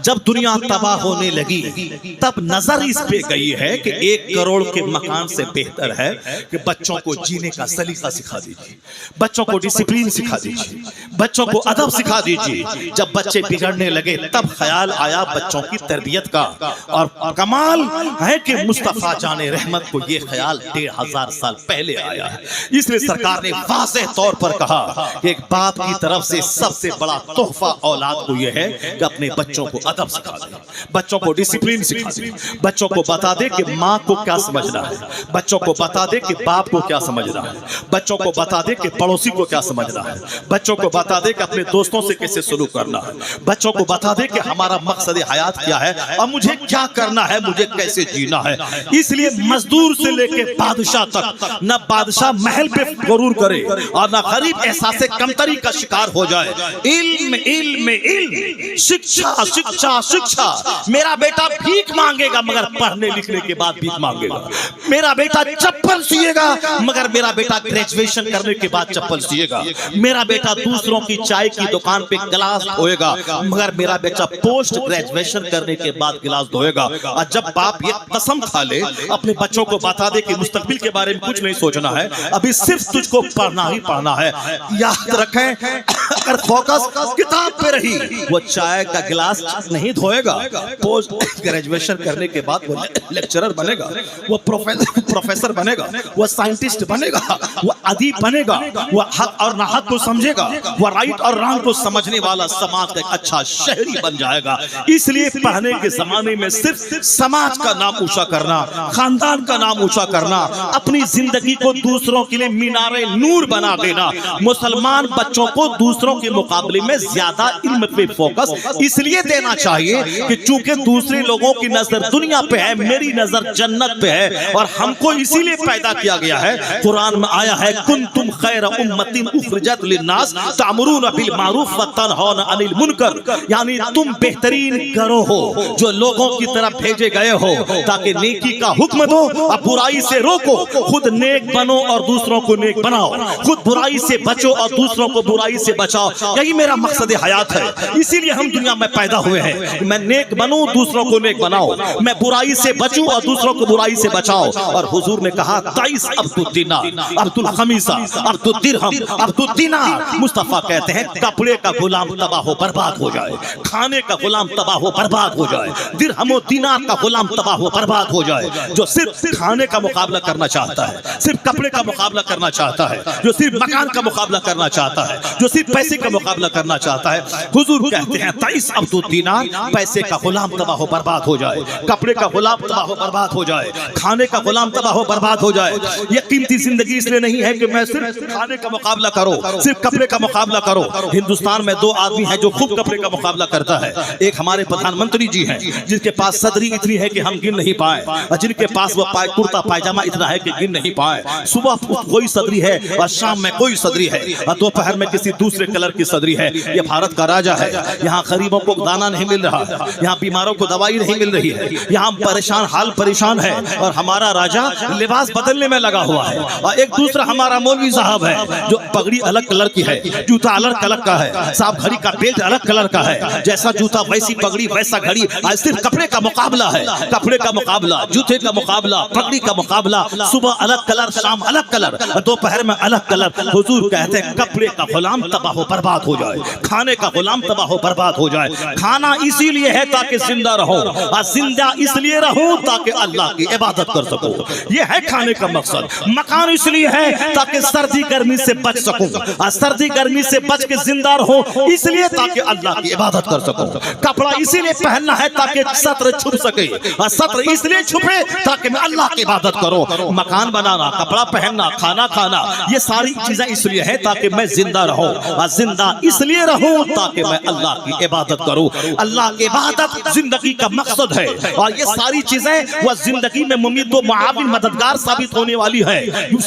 جب دنیا تباہ ہونے لگی تب نظر اس پہ گئی ہے کہ 1 کروڑ کے مکان سے بہتر ہے کہ بچوں کو جینے کا سلیقہ سکھا دیجیے, بچوں کو ڈسپلین سکھا دیجیے, بچوں کو ادب سکھا دیجیے. جب بچے بگڑنے لگے تب خیال آیا بچوں کی تربیت کا, اور کمال ہے کہ مصطفیٰ جان رحمت کو یہ خیال 1500 سال پہلے آیا ہے. اس لیے سرکار نے واضح طور پر کہا کہ ایک باپ کی طرف سے سب سے بڑا تحفہ اولاد کو یہ ہے کہ اپنے بچوں کو ادب سکھا دے, بچوں کو ڈسپلین سکھا دے, بچوں کو بتا دے کہ ماں کو کیا سمجھنا ہے, بچوں کو بتا دے کہ باپ کو کیا سمجھنا ہے, بچوں کو بتا دے کہ پڑوسی کو کیا سمجھنا ہے, بچوں کو بتا دے کہ اپنے دوستوں سے کیسے سلوک کرنا ہے, بچوں کو بتا دے کہ ہمارا مقصد حیات کیا ہے اور مجھے کیا کرنا ہے, مجھے کیسے جینا ہے. اس لیے مزدور سے لے کے بادشاہ تک نہ بادشاہ محل پہ غرور کرے اور نہ غریب احساس کمتری کا شکار ہو جائے. علم علم علم, شکشا شکشا شکشا. میرا بیٹا بھیک مانگے گا مگر پڑھنے لکھنے کے بعد بھیک مانگے گا. میرا بیٹا چپل سیے گا مگر میرا بیٹا گریجویشن کرنے کے بعد چپل سیے گا. میرا بیٹا دوسروں کی چائے کی دکان پہ گلاس دھوئے گا مگر میرا بیٹا پوسٹ گریجویشن کرنے کے بعد گلاس دھوئے گا. اور جب باپ یہ قسم کھا لے اپنے بچوں کو بتا دے کہ مستقبل کے بارے میں کچھ نہیں سوچنا ہے, ابھی صرف تجھ کو پڑھنا ہی پڑھنا ہے. یاد رکھیں اگر فوکس کتاب پہ رہی وہ چائے کا گلاس نہیں دھوئے گا, پوسٹ گریجویشن کرنے کے بعد وہ لیکچرر بنے گا, وہ پروفیسر بنے گا, وہ سائنٹسٹ بنے گا, وہ ادیب بنے گا, وہ حق اور ناحق کو سمجھے گا, وہ رائٹ اور رانگ کو سمجھنے والا سماج کا ایک اچھا شہری بن جائے گا. اس لیے پڑھنے کے زمانے میں صرف سماج کا نام اونچا کرنا, خاندان کا نام اونچا کرنا, اپنی زندگی کو دوسروں کے لیے مینار نور بنا دینا. مسلمان بچوں کو دوسروں کے مقابلے میں زیادہ علم پہ فوکس اس لیے دینا چاہیے کہ چونکہ دوسرے لوگوں کی نظر دنیا پہ ہے, میری نظر جنت پہ ہے, اور ہم کو اسی لیے پیدا کیا گیا ہے. قرآن میں آیا ہے کنتم خیر امت اخرجت للناس تأمرون بالمعروف وتنہون عن المنکر, یعنی تم بہترین گروہ ہو جو لوگوں کی طرف بھیجے گئے ہو تاکہ نیکی کا حکم دو اور برائی سے روکو. خود نیک بنو اور دوسروں کو نیک بناؤ, خود برائی سے بچو اور دوسروں کو برائی سے بچاؤ. بچاؤ. یہی میرا مقصد حیات ہے. اسی لیے ہم دنیا میں پیدا ہوئے ہیں. میں نیک بنوں, دوسروں کو نیک بناؤ. میں برائی سے بچوں اور دوسروں کو برائی سے بچاؤ. اور حضور نے کہا تعیس عبد الدینار, عبد الخمیسہ, عبد الدرہم, عبد الدینار. مصطفیٰ کہتے ہیں کپڑے کا غلام تباہ و برباد ہو جائے, کھانے کا غلام تباہ و برباد ہو جائے, درہم و دینار کا غلام تباہ و برباد ہو جائے. جو صرف کھانے کا مقابلہ کرنا چاہتا ہے, صرف کپڑے کا مقابلہ کرنا چاہتا ہے, جو صرف مکان کا مقابلہ کرنا چاہتا ہے, جو صرف پیسے کا مقابلہ کرنا چاہتا ہے, حضور کہتے ہیں تعیس عبد الدینار, پیسے کا غلام تباہ و برباد ہو جائے, کپڑے کا غلام تباہ و برباد ہو جائے, کھانے کا غلام تباہ و برباد ہو جائے. یہ قیمتی زندگی اس لیے نہیں ہے کہ میں صرف کھانے کا مقابلہ کرو, صرف کپڑے کا مقابلہ کرو. ہندوستان میں دو آدمی ہیں جو خوب کپڑے کا مقابلہ کرتا ہے. ایک ہمارے پردھان منتری جی ہیں جن کے پاس صدری اتنی ہے کہ ہم گن نہیں پائے, اور جن کے پاس وہ کرتا پائجامہ اتنا ہے کہ گن نہیں پائے. صبح کوئی صدری ہے اور شام میں کوئی صدری ہے, اور دوپہر میں کسی دوسرے کلر کی صدری ہے. یہ بھارت کا راجا ہے. یہاں غریبوں کو دانا نہیں مل رہا, یہاں بیماروں کو دوائی نہیں مل رہی ہے, یہاں پریشان حال پریشان ہے, اور ہمارا راجا لباس بدلنے میں لگا ہوا ہے. اور ایک دوسرا ہمارا مولوی صاحب ہے جو پگڑی الگ کلر کی ہے, جوتا الگ کلر کا ہے, صاحب گھڑی کا بیلٹ الگ کلر کا ہے, جیسا جوتا ویسی پگڑی ویسا گھڑی. صرف کپڑے کا مقابلہ ہے, کپڑے کا مقابلہ, جوتے کا مقابلہ, پگڑی کا مقابلہ. صبح الگ کلر, شام الگ کلر, دوپہر میں الگ کلر. حضور کہتے ہیں کپڑے کا غلام تباہ و برباد ہو جائے, کھانے کا غلام تباہ و برباد ہو جائے. کھانا اسی لیے ہے تاکہ زندہ رہو, اور زندہ اس لیے رہو تاکہ اللہ کی عبادت کر سکو. یہ ہے کھانے کا مقصد. مکان اس لیے ہے تاکہ سردی گرمی سے بچ سکوں, اور سردی گرمی سے بچ کے زندہ رہو اس لیے تاکہ اللہ کی عبادت کر سکوں. کپڑا اسی لیے پہننا ہے تاکہ سطر چھپ سکے, اور سطر اس لیے چھپے تاکہ میں اللہ کی عبادت کروں. مکان بنانا, کپڑا پہننا, کھانا کھانا, یہ ساری چیزیں اس لیے ہے تاکہ میں زندہ رہوں, اور زندہ اس لیے رہوں تاکہ میں اللہ کی عبادت کروں. اللہ کی عبادت زندگی کا مقصد ہے, اور یہ ساری چیزیں وہ زندگی میں ممید و معاون مددگار ثابت ہونے والی ہے.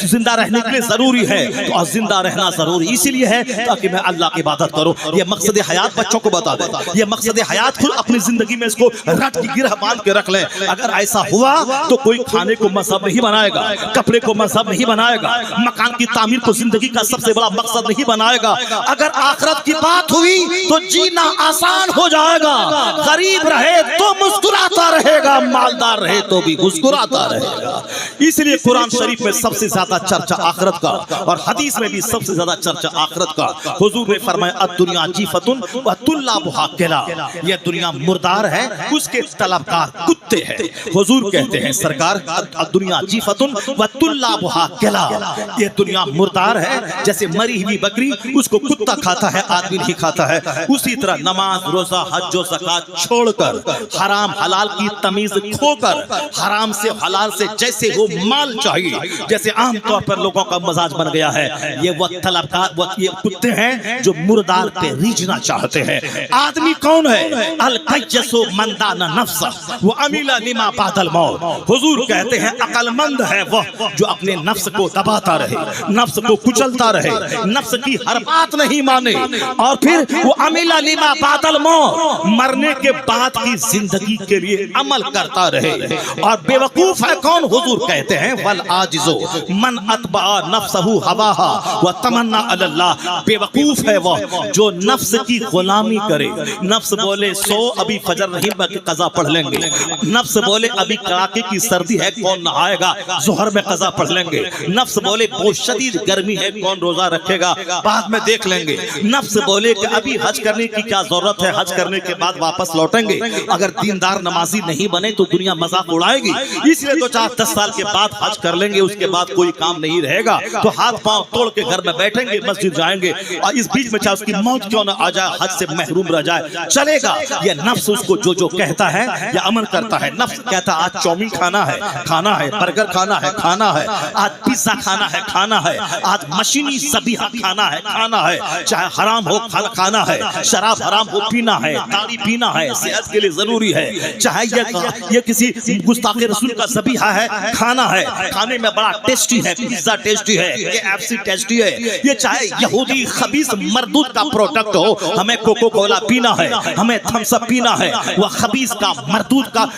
زندہ رہنے کے لیے ضروری ہے, اور زندہ رہنا ضروری اسی لیے ہے تاکہ میں اللہ کی عبادت کروں. یہ مقصد حیات بچوں کو بتا دیں, یہ مقصد حیات خود اپنی زندگی میں اس کو رٹ کی گرہ باندھ کے رکھ لیں. اگر ایسا ہوا تو کوئی کھانے کو مذہب نہیں بنائے گا, کپڑے کو مذہب نہیں بنائے گا, مکان کی تعمیر کو زندگی کا سب سے بڑا مقصد نہیں بنائے گا. اگر آخرت کی بات ہوئی تو جینا آسان ہو جائے گا. غریب رہے تو مسکراتا رہے گا, مالدار رہے تو بھی مسکراتا رہے گا. اس لیے قرآن شریف میں سب سے زیادہ چرچا آخرت کا, اور حدیث میں بھی سب سے زیادہ چرچا آخرت کا. حضور نے فرمایا الدنیا جیفتن وطلابھا کلاب, یہ دنیا مردار ہے, اس کے طلبکار کتے ہیں. حضور کہتے ہیں سرکار الدنیا جیفتن وطلابھا کلاب, یہ دنیا مردار ہے, جیسے مری ہوئی بکری اس کو کتا کھاتا ہے, آدمی نہیں کھاتا ہے. اسی طرح نماز, روزہ, حج و زکات چھوڑ کر, حرام حلال کی تمیز کھو کر, حرام سے حلال سے جیسے وہ مال چاہیے, جیسے عام طور پر لوگوں کا مزاج بن گیا ہے, یہ وہ طلبکار, وہ یہ کتے ہیں جو مردار پہ ریجھنا چاہتے ہیں. آدمی کون ہے؟ القیس من دان نفسہ وعمل لما بعد الموت. حضور کہتے ہیں عقل مند ہے وہ جو اپنے نفس کو دباتا رہے, نفس کو کچلتا رہے, نفس کی ہر بات نہیں مانے, اور پھر وہ عمل لما بعد الموت, مرنے کے بعد کی زندگی کے لیے عمل کرتا رہے. اور بے وقوف ہے کون؟ حضور کہتے ہیں والعاجز من اتبع نفسہ ہواہا وتمنا علی اللہ. بے وقوف ہے وہ جو نفس کی غلامی کرے. نفس بولے سو ابھی فجر نہیں باقی قضا پڑھ لیں گے, نفس بولے ابھی کڑاکے کی سردی ہے کون نہائے گا, ظہر میں قضا پڑھ لیں گے. نفس بولے بہت شدید گرمی ہے کون روزہ رکھے گا, بعد میں دیکھ لیں گے. نفس بولے کہ ابھی حج کرنے کی کیا ضرورت ہے, حج کرنے کے بعد واپس لوٹیں گے. اگر دیندار نمازی نہیں بنے تو دنیا مذاق اڑائے گی, اس لیے تو 4-10 سال کے بعد حج کر لیں گے, اس کے بعد کوئی کام نہیں رہے گا تو ہاتھ پاؤں توڑ کے گھر میں بیٹھیں گے, مسجد جائیں گے, اور اس بیچ میں چاہے اس کی موت کیوں نہ آ جائے, حج سے محروم رہ جائے, چلے گا. یہ نفس اس کو جو کہتا ہے یا عمل کرتا ہے. نفس کہتا ہے آج چومین کھانا ہے, کھانا ہے, برگر کھانا ہے, کھانا ہے, آج پیزا کھانا ہے, کھانا ہے, آج مشینی ذبیحہ کھانا ہے, کھانا ہے, چاہے حرام ہو کھانا ہے, شراب حرام ہو پینا ہے, تاڑی پینا ہے, صحت کے لیے ضروری ہے, چاہے یہ کسی گستاخ رسول کا ذبیحہ ہے, کھانا ہے, کھانے میں بڑا ٹیسٹی ہے, پیزا ٹیسٹی ہے, KFC ٹیسٹی ہے, یہ چاہے یہودی خبیث مردود کا پروڈکٹ ہو, ہمیں کوکو کولا پینا ہے, ہمیں تھمس اپ پینا ہے, وہ خبیث کا مردود کا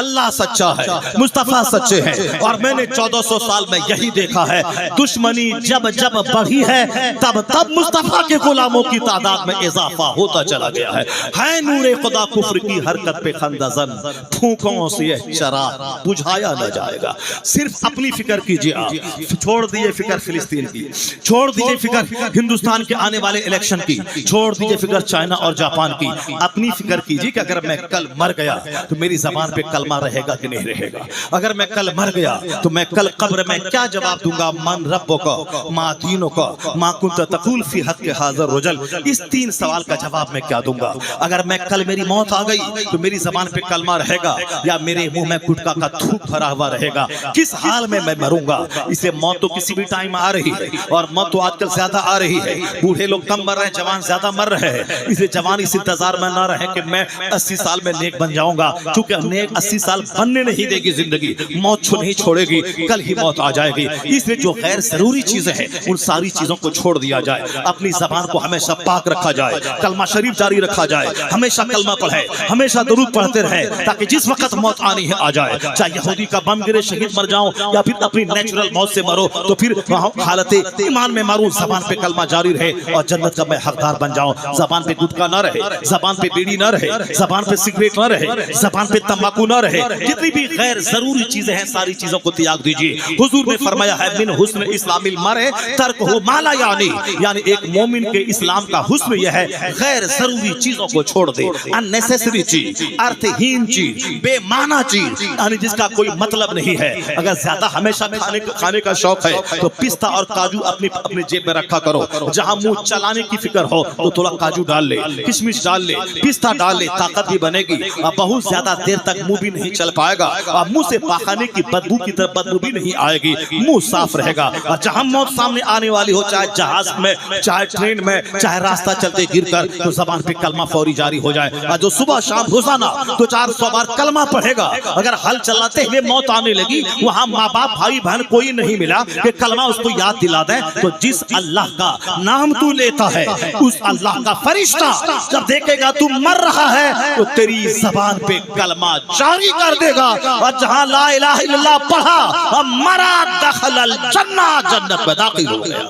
اللہ سچا ہے، مصطفیٰ سچے ہیں، اور میں نے 1400 سال میں یہی دیکھا ہے، دشمنی جب جب بڑھی ہے تب تب مصطفیٰ کے غلاموں کی تعداد میں اضافہ ہوتا چلا گیا ہے نور خدا کفر کی حرکت پہ خندہ زن، پھونکوں سے یہ چراغ بجھایا نہ جائے گا۔ صرف اپنی فکر کیجئے، آپ چھوڑ دیئے فکر فلسطین کی، چھوڑ دیجئے فکر ہندوستان کے آنے والے الیکشن کی، چھوڑ دیجئے فکر چائنا اور جاپان کی، اپنی فکر کیجئے کہ اگر میں کل مر گیا تو میری زبان پہ کلمہ رہے گا کہ نہیں رہے گا؟ اگر میں کل مر گیا تو میں کل قبر میں کیا جواب دوں گا؟ من ربک ما دینک ما کنت تقول فی حق حاضر رجل، اس 3 سوال کا جواب میں کیا دوں گا؟ اگر میں کل میری موت آ گئی تو میری زبان پہ کلمہ رہے گا یا میرے منہ میں گٹکا کا تھوک بھرا ہوا رہے گا؟ کس حال میں میں مروں گا؟ اسے موت تو کسی بھی ٹائم آ رہی ہے، اور موت تو آج کل زیادہ آ رہی ہے، بوڑھے لوگ کم مر رہے ہیں، جوان زیادہ مر رہے ہیں، اسے جوان اس انتظار میں نہ رہے کہ میں 80 سال میں نیک بن جاؤں گا، چونکہ نیک 80 سال بننے نہیں دے گی زندگی، موت نہیں چھوڑے گی، کل ہی موت آ جائے گی۔ اس لیے جو غیر ضروری چیزیں ہیں ان ساری چیزوں کو چھوڑ دیا جائے، اپنی زبان کو ہمیشہ پاک رکھا جائے، کلمہ شریف جاری رکھا جائے، ہمیشہ کلمہ پڑھے، ہمیشہ درود پڑھتے رہے، تاکہ جس وقت موت آنی ہے آ جائے، چاہے یہودی کا بم گرے شہید مر جاؤں یا پھر اپنی نیچرل موت سے مرو تو پھر حالت ایمان میں مروں، زبان پہ کلمہ جاری رہے اور جنت کا میں حقدار بن جاؤں۔ زبان پہ گٹکا نہ رہے، زبان پہ بیڑی نہ رہے، زبان پہ سگریٹ نہ رہے، زبان پہ تمباکو نہ رہے، جتنی بھی غیر ضروری چیزیں ہیں ساری چیزوں کو تیاگ دیجیے۔ حضور نے فرمایا ہے من حسن اسلام المرء ترکہ ما لا یعنی ایک مومن کے اسلام کا حسن یہ ہے غیر ضروری چیزوں کو چھوڑ دے، unnecessary چیز، ارتھ ہین چیز، بے معنی چیز، یعنی جس کا کوئی مطلب نہیں ہے۔ اگر زیادہ ہمیشہ کھانے کا شوق ہے تو پستہ اور کاجو اپنی جیب میں رکھا کرو، جہاں منہ چلانے کی فکر ہو تو تھوڑا کاجو ڈال لے، کشمش ڈال لے، پستہ ڈال لے، طاقت بھی بنے گی، بہت زیادہ دیر تک منہ بھی نہیں چل پائے گا، اور منہ سے پاخانے کی بدبو کی طرف بدبو بھی نہیں آئے گی، منہ صاف رہے گا۔ اور جہاں موت سامنے آنے والی ہو، چاہے جہاز میں، چاہے ٹرین میں، چاہے راستہ چلتے گر کر، تو زبان پہ کلمہ فوری جاری ہو جائے، اور جو صبح شام روزانہ 200-400 بار کلمہ پڑھے گا، اگر حل چلاتے ہوئے موت آنے لگی، وہاں ماں باپ بھائی بہن کوئی نہیں ملا کہ کلمہ اس کو یاد دلا دیں، تو جس اللہ کا نام تو لیتا ہے اس اللہ کا فرشتہ جب دیکھے گا تو مر رہا ہے تو تیری زبان پہ کلمہ جاری کر دے گا، اور جہاں لا الہ الا اللہ پڑھا مرا دخل الجنہ، جنت میں داخل ہو گیا۔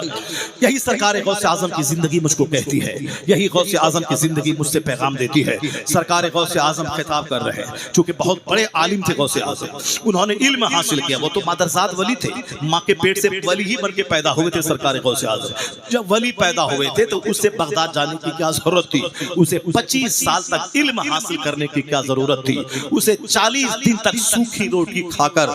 یہی سرکار غوث اعظم کی زندگی مجھ کو کہتی ہے، یہی غوث اعظم کی زندگی مجھ سے پیغام دیتی ہے۔ سرکار غوث اعظم خطاب کر رہے ہیں، چونکہ بہت بڑے عالم تھے غوث اعظم، انہوں نے علم حاصل کیا، وہ تو مادرزاد ولی تھے، ماں کے پیٹ سے ولی ہی بن کے پیدا ہوئے تھے سرکار غوث اعظم۔ جب ولی پیدا ہوئے تھے تو اس سے بغداد جانے کی کیا ضرورت تھی؟ اسے 25 سال تک علم حاصل کرنے کی کیا ضرورت تھی؟ اسے 40 دن تک سوکھی روٹی کھا کر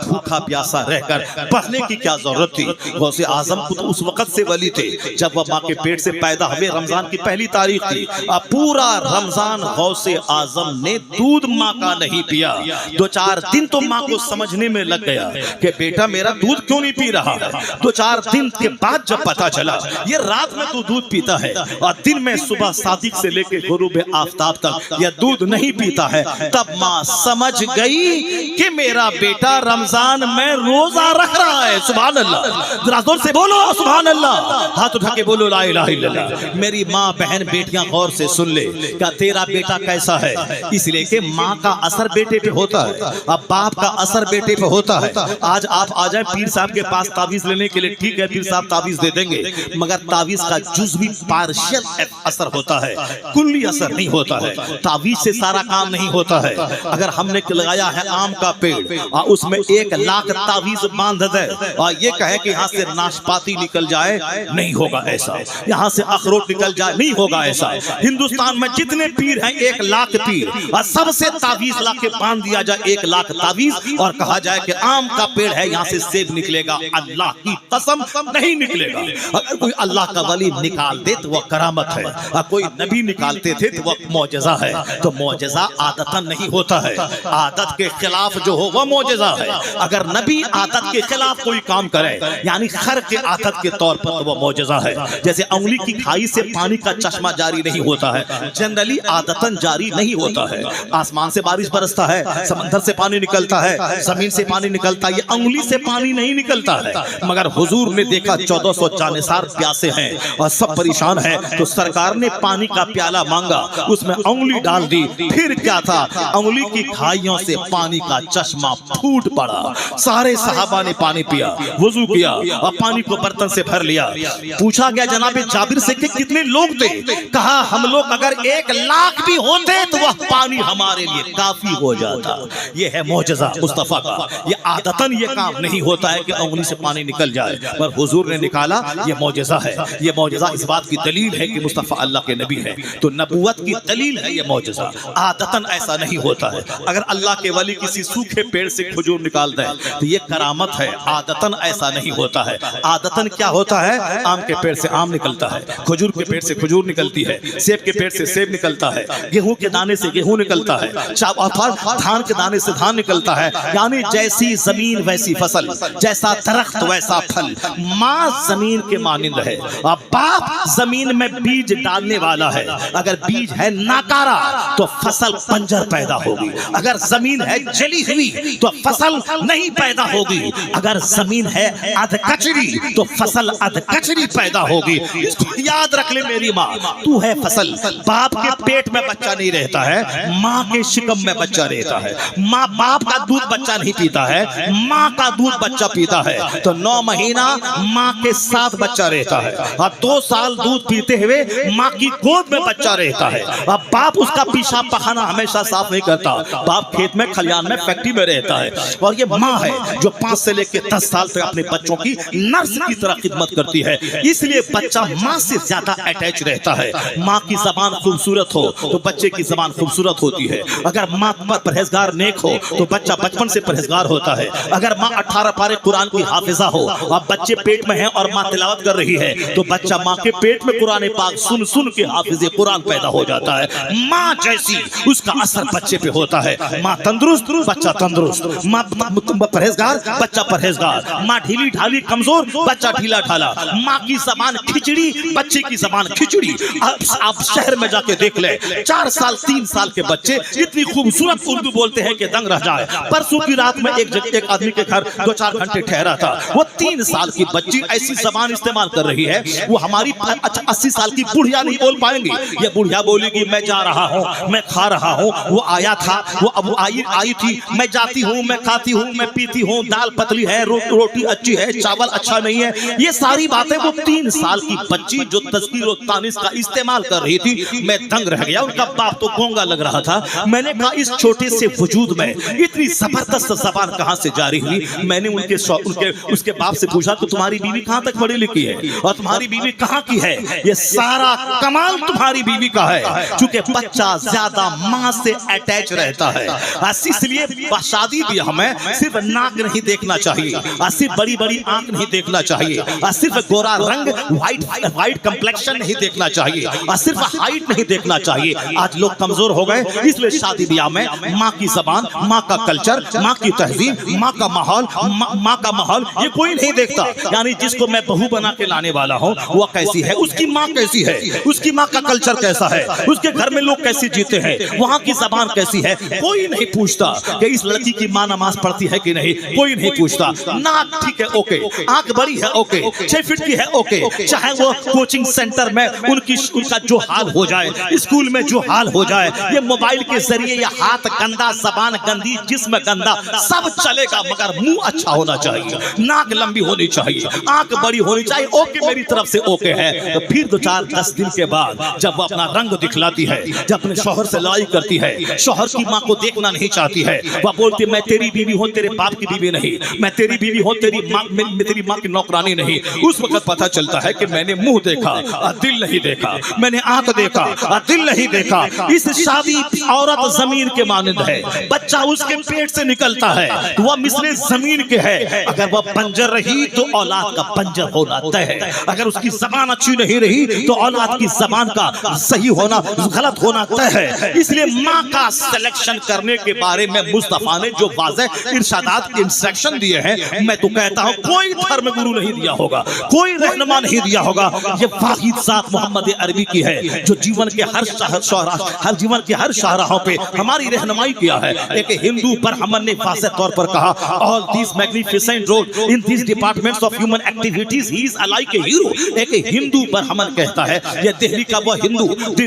بھوکا پیاسا رہ کر پڑھنے کی کیا ضرورت تھی؟ غوث اعظم کو تو اس وقت سے ولی تھے جب وہ ماں کے پیٹ سے پیدا ہوئے، رمضان کی پہلی تاریخ تھی، پورا رمضان غوث اعظم نے دودھ ماں کا نہیں پیا۔ 2-4 دن تو ماں کو سمجھنے میں لگ گیا کہ بیٹا میرا دودھ کیوں نہیں پی رہا ہے۔ 2-4 دن کے بعد جب پتا چلا یہ رات میں تو دودھ پیتا ہے اور دن میں صبح صادق سے لے کے غروب آفتاب تک یہ دودھ نہیں پیتا ہے، تب ماں سمجھ گئی کہ میرا بیٹا رمضان میں روزہ رکھ رہا ہے۔ سبحان اللہ، ذرا زور سے بولو سبحان اللہ، ہاتھ اٹھا کے بولو لا الہ الا اللہ۔ میری ماں بہن بیٹیاں غور سے سن لے کہ تیرا بیٹا کیسا ہے، اس لیے کہ ماں کا اثر بیٹے پہ ہوتا ہے، اب باپ کا اثر بیٹے پہ ہوتا ہے۔ آج آپ آ جائیں پیر صاحب کے پاس تعویذ لینے کے لیے، ٹھیک ہے پیر صاحب تعویذ دے دیں گے، مگر تعویذ کا جزوی پارشل اثر ہوتا ہے، کلی اثر نہیں ہوتا ہے۔ تعویذ سے سارا کام نہیں ہوتا ہے۔ اگر ہم نے لگایا ہے آم کا پیڑ اور اس میں 1 لاکھ تعویذ باندھ دے اور یہ کہے کہ یہاں سے ناشپاتی نکل جائے، نہیں ہوگا ایسا، یہاں سے اخروٹ نکل جائے، نہیں ہوگا ایسا۔ ہندوستان میں جتنے پیر ہیں 1 لاکھ پیر، اور سب سے تعویذ لا کے باندھ دیا جائے 1 لاکھ تعویذ، اور کہا جائے کہ آم کا پیڑ ہے یہاں سے سیب نکلے گا، اللہ کی قسم نہیں نکلے گا۔ اگر کوئی اللہ کا ولی نکال دے تو وہ کرامت ہے، اور کوئی نبی نکالتے تھے تو وہ معجزہ ہے۔ تو معجزہ عادتاً نہیں ہوتا ہے، عادت کے خلاف خلاف جو ہو وہ معجزہ ہے. اگر نبی عادت کے خلاف کوئی کام کرے یعنی خرق کے عادت کے طور پر وہ معجزہ ہے. جیسے انگلی کی کھائی سے پانی کا چشمہ جاری نہیں ہوتا ہے, جنرلی عادتاً جاری نہیں ہوتا ہے. آسمان سے بارش برستا ہے, سمندر سے پانی نکلتا ہے, زمین سے پانی نکلتا ہے, یہ انگلی سے پانی نہیں نکلتا ہے. مگر حضور نے دیکھا 1400 جانثار پیاسے ہیں اور سب پریشان ہیں, تو سرکار نے پانی کا پیالہ مانگا, اس میں انگلی ڈال دی. پھر کیا تھا, انگلی کی کھائیوں سے پانی کا چشمہ پھوٹ پڑا. سارے صحابہ نے پانی پیا, وضو کیا اور پانی کو برتن سے بھر لیا. پوچھا گیا جناب جابر سے کہ کتنے لوگ تھے؟ کہا ہم لوگ اگر 1,00,000 بھی ہوتے تو وہ پانی ہمارے لیے کافی ہو جاتا. یہ ہے معجزہ مصطفیٰ کا. یہ عادتاً یہ کام نہیں ہوتا ہے کہ انگلی سے پانی نکل جائے, پر حضور نے نکالا. یہ معجزہ ہے. یہ معجزہ اس بات کی دلیل ہے کہ مصطفیٰ اللہ کے نبی ہے, تو نبوت کی دلیل ہے یہ معجزہ. عادتاً ایسا نہیں ہوتا ہے. اگر اللہ کے ولی کسی سوکھے پیڑ سے کھجور نکال دے تو یہ کرامت ہے. عادتاً ایسا نہیں ہوتا ہے. عادتاً کیا ہوتا ہے, آم کے پیڑ سے آم نکلتا ہے, کھجور کے پیڑ سے کھجور نکلتی ہے, سیب کے پیڑ سے سیب نکلتا ہے, گیہوں کے دانے سے گیہوں نکلتا ہے, دھان کے دانے سے دھان نکلتا ہے. یعنی جیسی زمین ویسی فصل, جیسا درخت ویسا پھل. ماں زمین کے مانند ہے اور باپ زمین میں بیج ڈالنے والا ہے. اگر بیج ہے ناکارا تو فصل بنجر پیدا ہوگی, اگر زمین ہے جلی ہوئی تو فصل نہیں پیدا ہوگی, اگر زمین ہے ادھ کچری تو فصل ادھ کچری پیدا ہوگی. اس کو یاد رکھ لے میری ماں, تو ہے فصل. باپ کے پیٹ میں بچہ نہیں رہتا ہے, ماں کے شکم میں بچہ رہتا ہے. ماں باپ کا دودھ بچہ نہیں پیتا ہے, ماں کا دودھ بچہ پیتا ہے. تو 9 مہینہ ماں کے ساتھ بچہ رہتا ہے اور 2 سال دودھ پیتے ہوئے ماں کی گود میں بچہ رہتا ہے. اب باپ اس کا پیشاب پخانہ ہمیشہ صاف نہیں کرتا, باپ کھیت میں کھلیان میں فیکٹری میں رہتا ہے. اور یہ ماں ہے جو 5 سے لے کے 10 سال تک اپنے بچوں کی نرس کی طرح خدمت کرتی ہے. اس لیے بچہ ماں سے زیادہ اٹیچ رہتا ہے. ماں کی زبان خوبصورت ہو تو بچے کی زبان خوبصورت ہوتی ہے. اگر ماں پرہیزگار نیک ہو تو بچہ بچپن سے پرہیزگار ہوتا ہے. اگر ماں 18 پارے قرآن کی حافظہ ہو اور بچے پیٹ میں ہیں اور ماں تلاوت کر رہی ہے تو بچہ ماں کے پیٹ میں قرآن پاک سن سن کے حافظ قرآن پیدا ہو جاتا ہے. ماں جیسی اس کا اثر بچے پہ ہوتا ہے. ماں تندرست بچہ تندرست, ماں پرہیزگار بچہ پرہیزگار, ماں ڈھیلی ڈھالی کمزور بچہ ڈھیلا ڈھالا. ماں کی زبان کھچڑی بچے کی زبان کھچڑی. آپ شہر میں جا کے دیکھ لیں 4 سال 3 سال کے بچے اتنی خوبصورت اردو بولتے ہیں کہ دنگ رہ جائے. پرسوں کی رات میں ایک آدمی کے گھر 2-4 گھنٹے ٹھہرا تھا, وہ 3 سال کی بچی ایسی زبان استعمال کر رہی ہے وہ ہماری 80 سال کی بڑھیا نہیں بول پائیں گی. یہ بڑھیا بولے گی میں جا رہا ہوں, میں کھا رہا ہوں, وہ آیا تھا, وہ اب آئی تھی, میں جاتی ہوں, میں کھاتی ہوں, میں پیتی ہوں, دال پتلی ہے, روٹی اچھی ہے, چاول اچھا نہیں ہے. یہ ساری باتیں وہ 3 سال کی بچی جو تذکیر و تانیث کا استعمال کر رہی تھی, میں دنگ رہ گیا. ان کا باپ تو گونگا لگ رہا تھا. میں نے کہا اس چھوٹے سے وجود میں اتنی زبردست زبان کہاں سے جاری ہوئی. میں نے اس کے باپ سے پوچھا کہ تمہاری بیوی کہاں تک پڑھی لکھی ہے اور تمہاری بیوی کہاں کی ہے؟ یہ سارا کمال تمہاری بیوی کا ہے, چونکہ بچہ زیادہ ماں سے اٹیچ رہتا ہے. اس لیے شادی بھی ہمیں صرف ناک نہیں دیکھنا چاہیے, صرف بڑی بڑی آنکھ نہیں دیکھنا چاہیے, صرف گورا رنگ وائٹ کمپلیکشن نہیں دیکھنا چاہیے, صرف ہائٹ نہیں دیکھنا چاہیے. آج لوگ کمزور ہو گئے, اس لیے شادی بیاہ میں ماں کی زبان, ماں کا کلچر, ماں کی تہذیب, ماں کا ماحول یہ کوئی نہیں دیکھتا. یعنی جس کو میں بہو بنا کے لانے والا ہوں وہ کیسی ہے, اس کی ماں کیسی ہے, اس کی ماں کا کلچر کیسا ہے, اس کے گھر میں لوگ کیسے جیتے ہیں, وہاں کی زبان کیسی ہے. کوئی نہیں پوچھتا کہ اس لڑکی کی ماں نماز پڑھتی ہے کہ نہیں, کوئی نہیں پوچھتا. ناک ٹھیک ہے اوکے, آنکھ بڑی ہے اوکے, 6 فٹ کی ہے اوکے, چاہے وہ کوچنگ سینٹر میں ان کا جو حال ہو جائے, اسکول میں جو حال ہو جائے, یہ موبائل کے ذریعے یہ ہاتھ گندا, زبان گندی, جسم گندا, سب چلے گا مگر منہ اچھا ہونا چاہیے, ناک لمبی ہونی چاہیے, آنکھ بڑی ہونی چاہیے. اوکے میری طرف سے اوکے ہے. تو پھر 2-4-10 دن کے بعد جب وہ اپنا رنگ دکھلاتی ہے, جب اپنے شوہر سے لڑائی کرتی ہے, شوہر کی ماں کو دیکھنا نہیں چاہتی ہے, وہ بولتی میں تیری بیوی ہوں تیرے باپ کی بیوی نہیں, میں تیری بیوی ہوں تیری ماں کی نوکرانی نہیں. اس وقت پتہ چلتا ہے کہ میں نے منہ دیکھا دل نہیں دیکھا, میں نے آنکھ دیکھا دل نہیں دیکھا. اس شادی عورت زمین کے مانند ہے, بچہ اس کے پیٹ سے نکلتا ہے وہ مثل زمین کے ہے. اگر وہ بنجر رہی تو اولاد کا بنجر ہونا طے ہے, اگر اس کی زبان اچھی نہیں رہی تو اولاد کی زبان کا صحیح ہونا غلط ہونا طے ہے. اس لیے ماں کا سلیکشن کرنے کے بارے میں مصطفیٰ نے جو واضح ارشادات کے انسٹرکشن دیے ہیں، میں تو کہتا ہوں کوئی دھرم گرو نہیں دیا ہوگا، کوئی رہنما نہیں دیا ہوگا، یہ واحد ذات محمد عربی کی ہے جو جیون کے ہر شاہراہوں پہ ہماری رہنمائی کیا ہے۔ ایک ہندو برہمن نے واضح طور پر کہا all these magnificent roles in these departments of human activities he is like a hero۔ ایک ہندو برہمن کہتا ہے یہ دہلی کا وہ ہندو،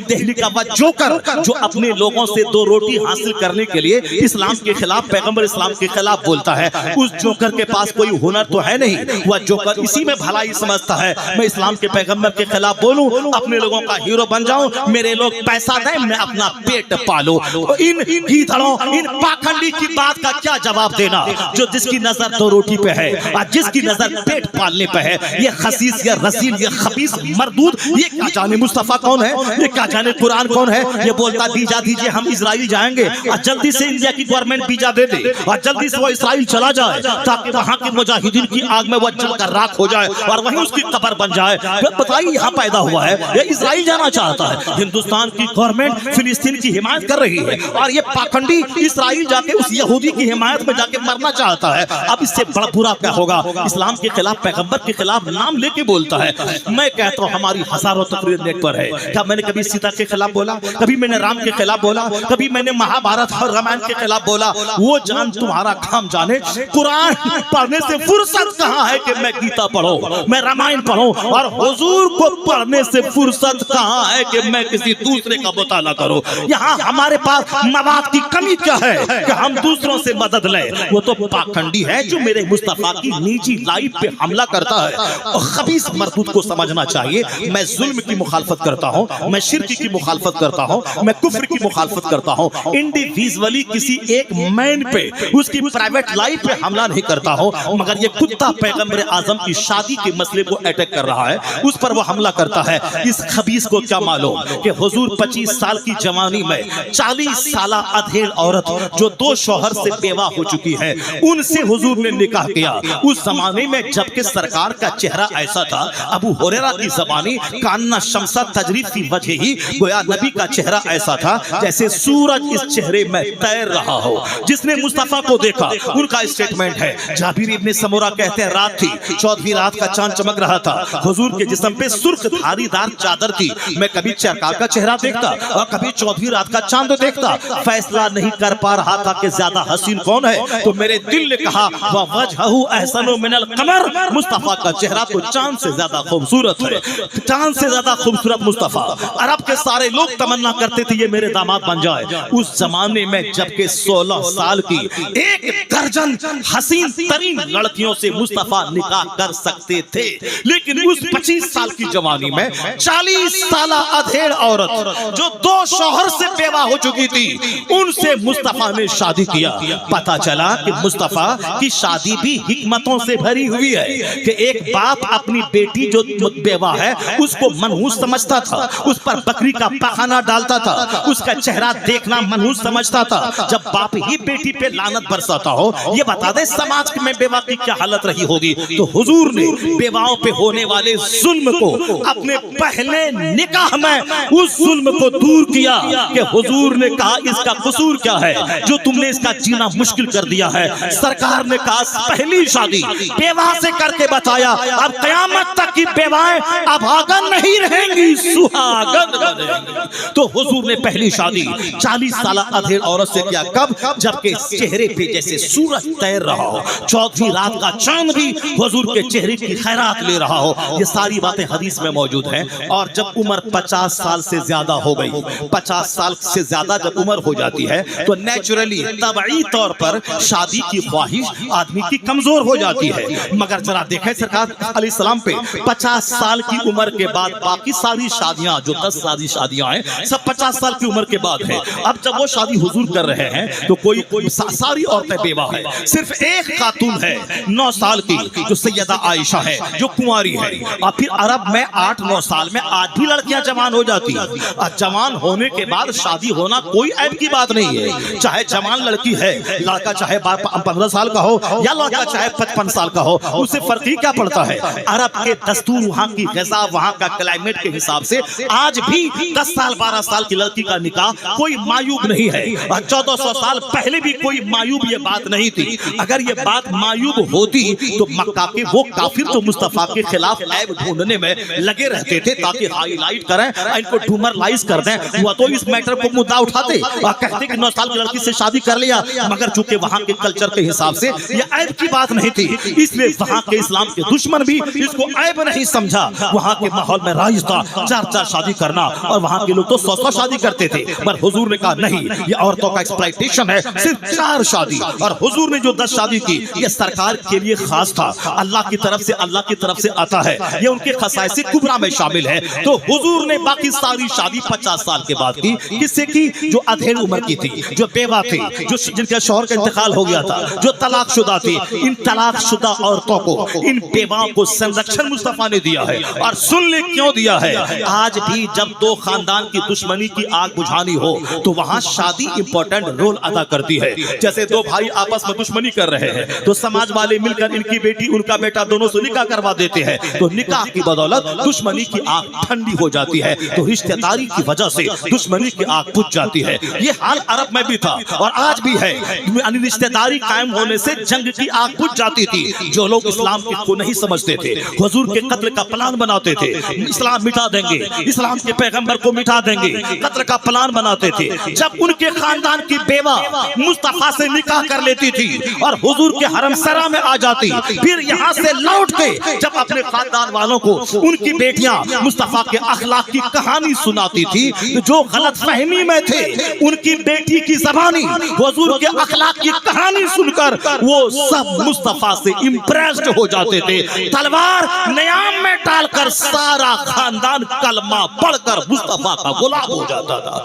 دہلی کا وہ جوکر جو اپنے لوگوں سے دو روٹی حاصل کرنے کے لیے اسلام کے خلاف، پیغمبر اسلام کے خلاف بولتا ہے، اس جوکر کے پاس کوئی ہنر تو ہے نہیں، وہ جوکر اسی میں بھلائی سمجھتا ہے، میں اسلام کے پیغمبر کے خلاف بولوں، اپنے لوگوں کا ہیرو بن جاؤں، میرے لوگ پیسہ دیں، میں اپنا پیٹ پالوں۔ ان گیدڑوں، ان پاکھنڈی کی بات کا کیا جواب دینا جو جس کی نظر دو روٹی پہ ہے اور جس کی نظر پیٹ پالنے پہ ہے؟ یہ خسیس، یہ رذیل، یہ خبیث مردود، یہ کیا جانے مصطفیٰ کون ہے، یہ کیا جانے قرآن کون ہے؟ یہ بولتا ویزا دیجئے ہم اسرائیل جائیں گے، اور جلدی سے انڈیا کی گورنمنٹ ویزا دے دے اور جلدی سے وہ اسرائیل چلا جائے تاکہ وہاں کے مجاہدین کی آگ میں وہ جل کر راکھ ہو جائے اور وہیں اس کی قبر بن جائے۔ بتائیے یہاں پیدا ہوا ہے، یہ اسرائیل جانا چاہتا ہے، ہندوستان کی گورنمنٹ فلسطین کی حمایت کر رہی ہے اور یہ پاکھنڈی اسرائیل جا کے اس یہودی کی حمایت میں جا کے مرنا چاہتا ہے۔ اب اس سے بڑا برا کیا ہوگا؟ اسلام کے خلاف، پیغمبر کے خلاف نام لے کے بولتا ہے۔ میں کہتا ہوں ہماری ہزاروں تقریر نیٹ پر ہے، کیا میں نے کبھی سیتا کے خلاف بولا؟ کبھی میں نے رام کے خلاف بولا؟ کبھی میں نے مہابھارت اور رامائن کے خلاف بولا؟ وہ جان تمہارا کام جانے، قرآن پڑھنے سے فرصت کہاں ہے کہ میں گیتا پڑھوں، میں رامائن پڑھوں، اور حضور کو پڑھنے سے فرصت کہاں ہے کہ میں کسی دوسرے کا مطالعہ کروں؟ یہاں ہمارے پاس مواد کی کمی کیا ہے کہ ہم دوسروں سے مدد لیں؟ وہ تو پاکھنڈی ہے جو میرے مصطفیٰ کی نجی لائف پہ حملہ کرتا ہے۔ اور خبیث مردود کو سمجھنا چاہیے، میں ظلم کی مخالفت کرتا ہوں، میں شرک کی مخالفت کرتا ہوں، میں کفر کی مخالفت کرتا ہوں، انڈیویژولی کسی ایک مین پہ، اس کی پرائیویٹ لائف پہ حملہ نہیں کرتا ہوں، مگر یہ کتا پیغمبر اعظم کی شادی کے مسئلے کو اٹیک کر رہا ہے، اس پر وہ حملہ کرتا ہے۔ اس خبیث کو کیا معلوم کہ حضور 25 سال کی جوانی میں 40 سالہ ادھیڑ عورت جو 2 شوہر سے بیوہ ہو چکی ہے، ان سے حضور نے نکاح کیا۔ اس زمانے میں جبکہ سرکار کا چہرہ ایسا تھا، ابو ہریرہ کی زبانی کاننا شمسہ تجریف کی وجہ ہی گویا نبی کا چہرہ ایسا تھا جیسے سورج اس چہرے میں تیر رہا ہو۔ جس نے مصطفیٰ کو دیکھا ان کا اسٹیٹمنٹ ہے، جابر ابن سمورہ کہتے ہیں رات تھی، 14ویں رات کا چاند چمک رہا تھا، حضور کے جسم پہ سرخ دھاری دار چادر تھی، میں کبھی سرکار کا چہرہ دیکھتا اور کبھی 14ویں رات کا چاند دیکھتا، فیصلہ نہیں کر پا رہا تھا کہ زیادہ حسین کون ہے، تو میرے دل نے کہا وَوَجْهُ أَحْسَنُ مِنَ الْقَمَرِ، مصطفیٰ کا چہرہ تو چاند سے زیادہ خوبصورت ہے، چاند سے زیادہ خوبصورت مصطفیٰ۔ عرب کے سارے لوگ تمنا کرتے تھے یہ میرے داماد بن جائے۔ اس زمانے میں جبکہ 16 سال کی 1 درجن حسین ترین لڑکیوں سے مصطفیٰ نکاح کر سکتے تھے، لیکن اس 25 سال کی جوانی میں 40 سالہ ادھیڑ عورت جو 2 شوہر سے بیوہ ہو چکی تھی، ان سے مصطفیٰ نے شادی کیا۔ پتا چلا کہ مصطفیٰ کی شادی بھی حکمتوں سے بھری ہوئی ہے کہ ایک باپ اپنی بیٹی جو بیوہ ہے اس کو منحوس سمجھتا تھا، اس پر بکری کا پخانہ ڈالتا تھا، اس کا چہرہ دیکھنا منحوس سمجھتا تھا۔ جب باپ ہی بیٹی پہ لعنت برساتا ہو، یہ بتا دے سماج میں بیوہ کی کیا حالت رہی ہوگی۔ تو حضور نے بیواؤں پہ ہونے والے ظلم کو اپنے پہلے نکاح میں اس ظلم کو دور کیا کہ حضور نے کہا اس کا قصور کیا ہے جو تم نے اس کا جینا مشکل کر دیا ہے۔ سرکار نے کہا پہلی شادی بیوہ سے کر کے بتایا، اب قیامت تک کی بیوائیں ابھاگن نہیں رہیں گی، سہاگن بنیں گی۔ تو حضور نے پہلی شادی 40 سالہ ادھیڑ عورت سے کیا، کب؟ جبکہ چہرے پہ جیسے سورج تیر رہا ہو، 14ویں رات کا چاند بھی حضور کے چہرے کی خیرات لے رہا ہو۔ یہ ساری باتیں حدیث میں موجود ہیں۔ اور جب عمر 50 سال سے زیادہ ہو گئی، 50 سال سے زیادہ جب عمر ہو جاتی ہے تو نیچرلی طبعی طور پر شادی کی خواہش آدمی کی کمزور ہو جاتی ہے۔ مگر ذرا دیکھیں سرکار علیہ السلام پہ 50 سال کی عمر کے بعد باقی ساری شادیاں جو 10 ساری شادیاں ہیں سب 50 سال کی عمر کے بعد ہیں۔ اب جب وہ شادی حضور کر رہے ہیں تو کوئی ساری عورتیں بیوہ ہیں، صرف ایک خاتون ہے 9 سال کی جو سیدہ عائشہ ہے جو کنواری ہے۔ اور پھر عرب میں 8-9 سال میں آج بھی لڑکیاں جوان ہو جاتی ہیں، اور جوان ہونے کے بعد شادی ہونا کوئی عیب کی بات نہیں ہے۔ چاہے جوان لڑکی ہے، لڑکا چاہے 15 سال کا ہو یا لڑکا چاہے 55 سال کا ہو، اسے فرق ہی کیا پڑتا ہے۔ عرب کے دستور، وہاں کی غذا، وہاں کا کلائمیٹ کے حساب سے آج بھی 10 سال 12 سال کی لڑکی کا نکاح کوئی معیوب نہیں ہے، اور 1400 سال پہلے بھی کوئی معیوب یہ بات نہیں تھی. اگر یہ بات معیوب ہوتی تو مکہ کے وہ کافر جو مصطفیٰ کے خلاف عیب ڈھونڈنے میں لگے رہتے تھے تاکہ ہائی لائٹ کریں, ان کو ڈومرلائز کر دیں, وہ تو اس میٹر کو مدعا اٹھاتے اور کہتے کہ 9 سال کی لڑکی سے شادی کر لیا. مگر چونکہ وہاں کے کلچر کے حساب سے یہ عیب کی بات نہیں تھی, اس لیے وہاں کے اسلام کے دشمن بھی اس کو عیب نہیں سمجھا. وہاں کے ماحول میں رائج تھا 4 شادی کرنا, اور وہاں کے لوگ تو 100 شادی کرتے تھے. پر حضور نے کہا نہیں, یہ عورتوں کا ایکسپلائٹیشن ہے, صرف 4 شادی. اور حضور نے جو 10 شادی کی یہ سرکار کے لیے خاص تھا, اللہ کی طرف سے آتا ہے, یہ ان کے خصائص کبریٰ میں شامل ہے. تو حضور نے باقی ساری شادی 50 سال کے بعد کی. کس سے کی؟ جو ادھیڑ عمر کی تھی, جو بیوہ تھی, جو جن کے شوہر کا انتقال ہو گیا تھا, جو طلاق شدہ تھی. ان طلاق شدہ عورتوں کو, ان بیواؤں کو سنرکشن مصطفیٰ نے دیا ہے. اور سن لے کیوں دیا ہے. آج بھی جب 2 خاندان کی دشمنی کی آگ بجھانی ہو تو وہاں شادی امپورٹنٹ رول ادا کرتی ہے. جیسے 2 بھائی آپس میں دشمنی کر رہے ہیں تو سماج والے مل کر ان کی بیٹی ان کا بیٹا دونوں سے نکاح کروا دیتے ہیں, تو نکاح کی بدولت دشمنی کی آگ ٹھنڈی ہو جاتی ہے. تو رشتہ داری کی وجہ سے دشمنی کی آگ بجھ جاتی ہے. یہ حال عرب میں بھی تھا اور آج بھی ہے. رشتہ داری قائم ہونے سے جنگ کی آگ بجھ جاتی تھی. جو لوگ اسلام کو نہیں سمجھتے تھے, حضور کے قتل کا پلان بناتے تھے, اسلام مٹا دیں گے, اسلام کے پیغمبر کو مٹا دیں گے, قتل کا پلان بناتے تھے. جب ان کے خاندان کی بیوہ مصطفیٰ سے نکاح کر لیتی تھی اور حضور کے حرم سرا میں آ جاتی, پھر یہاں سے لوٹ کے جب اپنے خاندان والوں کو ان کی بیٹیاں مصطفیٰ کے اخلاق کی کہانی سناتی تھی, جو غلط فہمی میں تھے ان کی بیٹی کی زبانی حضور کے اخلاق کی کہانی سن کر وہ سب مصطفیٰ سے امپریسڈ ہو جاتے تھے. تلوار نیام میں ڈال کر سارا خاندان کلمہ پڑھ کر مصطفیٰ کا غلام ہو جاتا تھا.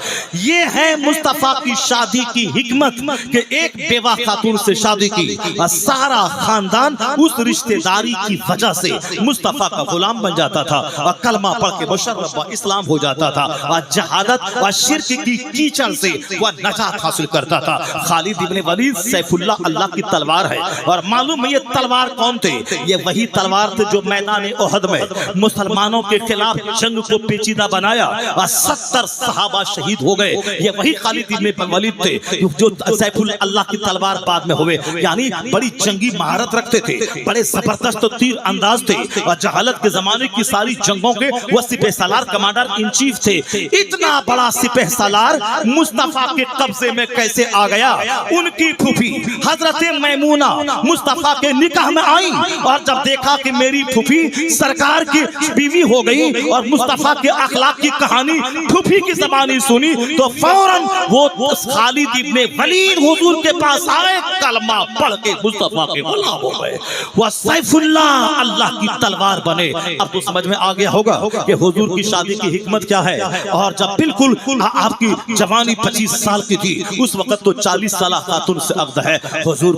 یہ ہے مصطفیٰ کی شادی کی حکمت کہ ایک بیوہ خاتون سے شادی کی اور سارا خاندان اس رشتہ داری کی وجہ سے مصطفیٰ کا غلام بن جاتا تھا اور کلمہ پڑھ کے مشرف اسلام ہو جاتا تھا اور جہادت اور شرک کی کیچڑ سے وہ نجات حاصل کرتا تھا. خالد ابن ولید سیف اللہ کی تلوار ہے, اور معلوم ہے یہ تلوار کون تھے؟ یہ وہی تلوار تھے جو میدان احد میں مسلمانوں کے خلاف جنگ کو پیچیدہ بنایا اور 70 صحابہ شہید ہو گئے. یہ وہی خالد ابن ولید تھے جو سیف اللہ کی تلوار بعد میں ہوئے. یعنی بڑی جنگی مہارت رکھتے تھے, بڑے زبردست تیر انداز تھے, اور جہالت کے زمانے کی ساری جنگوں کے وہ سپہ سالار کمانڈر ان چیف تھے. اتنا بڑا سپہ سالار مصطفیٰ کے قبضے میں کیسے آ گیا؟ ان کی پھوپھی حضرت میمونہ مصطفیٰ کے نکاح میں آئی, اور جب دیکھا کہ میری پھوپھی سرکار کی بیوی ہو گئی اور مصطفیٰ کے اخلاق کی کہانی پھوپھی کی زبانی سنی, تو فوراً وہ خالد ابن ولید حضور کے پاس آئے, کلمہ پڑھ کے مصطفیٰ کے غلام ہو گئے. وہ سیف اللہ کی تلوار بنے. اب تو سمجھ میں آ گیا ہوگا کہ حضور کی شادی کی حکمت کیا ہے. اور جب بالکل آپ کی جوانی 25 سال کی تھی, اس وقت تو 40 سالہ خاتون سے عقد ہے. حضور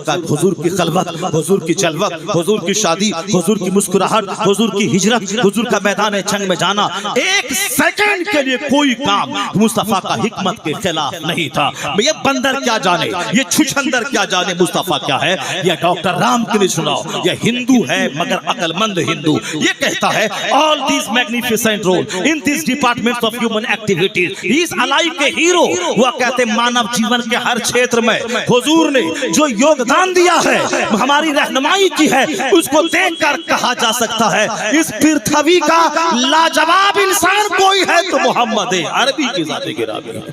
کی خلوت, حضور کی جلوت, حضور کی شادی, حضور کی مسکراہٹ, حضور کی ہجرت, حضور کا میدان جنگ میں جانا, ایک سیکنڈ کے لیے کوئی کام مصطفیٰ کا حکمت کے خلاف نہیں تھا. یہ بندر کیا جانے, یہ چھچندر کیا جانے مصطفیٰ کیا ہے. یہ ڈاکٹر رام کے لیے سناؤ, یہ ہندو ہے مگر عقل مند ہندو. یہ کہتا ہے all these magnificent role in these departments of human activities he is alike a hero. وہ کہتے مانو جیون کے ہر چھیتر میں حضور نے جو یوگدان دیا ہے, ہماری رہنمائی کی ہے, اس کو دیکھ کر کہا جا سکتا ہے اس پرتھوی کا لاجواب انسان کوئی ہے تو محمد ہے. عربی کی ذات گرامی ہے.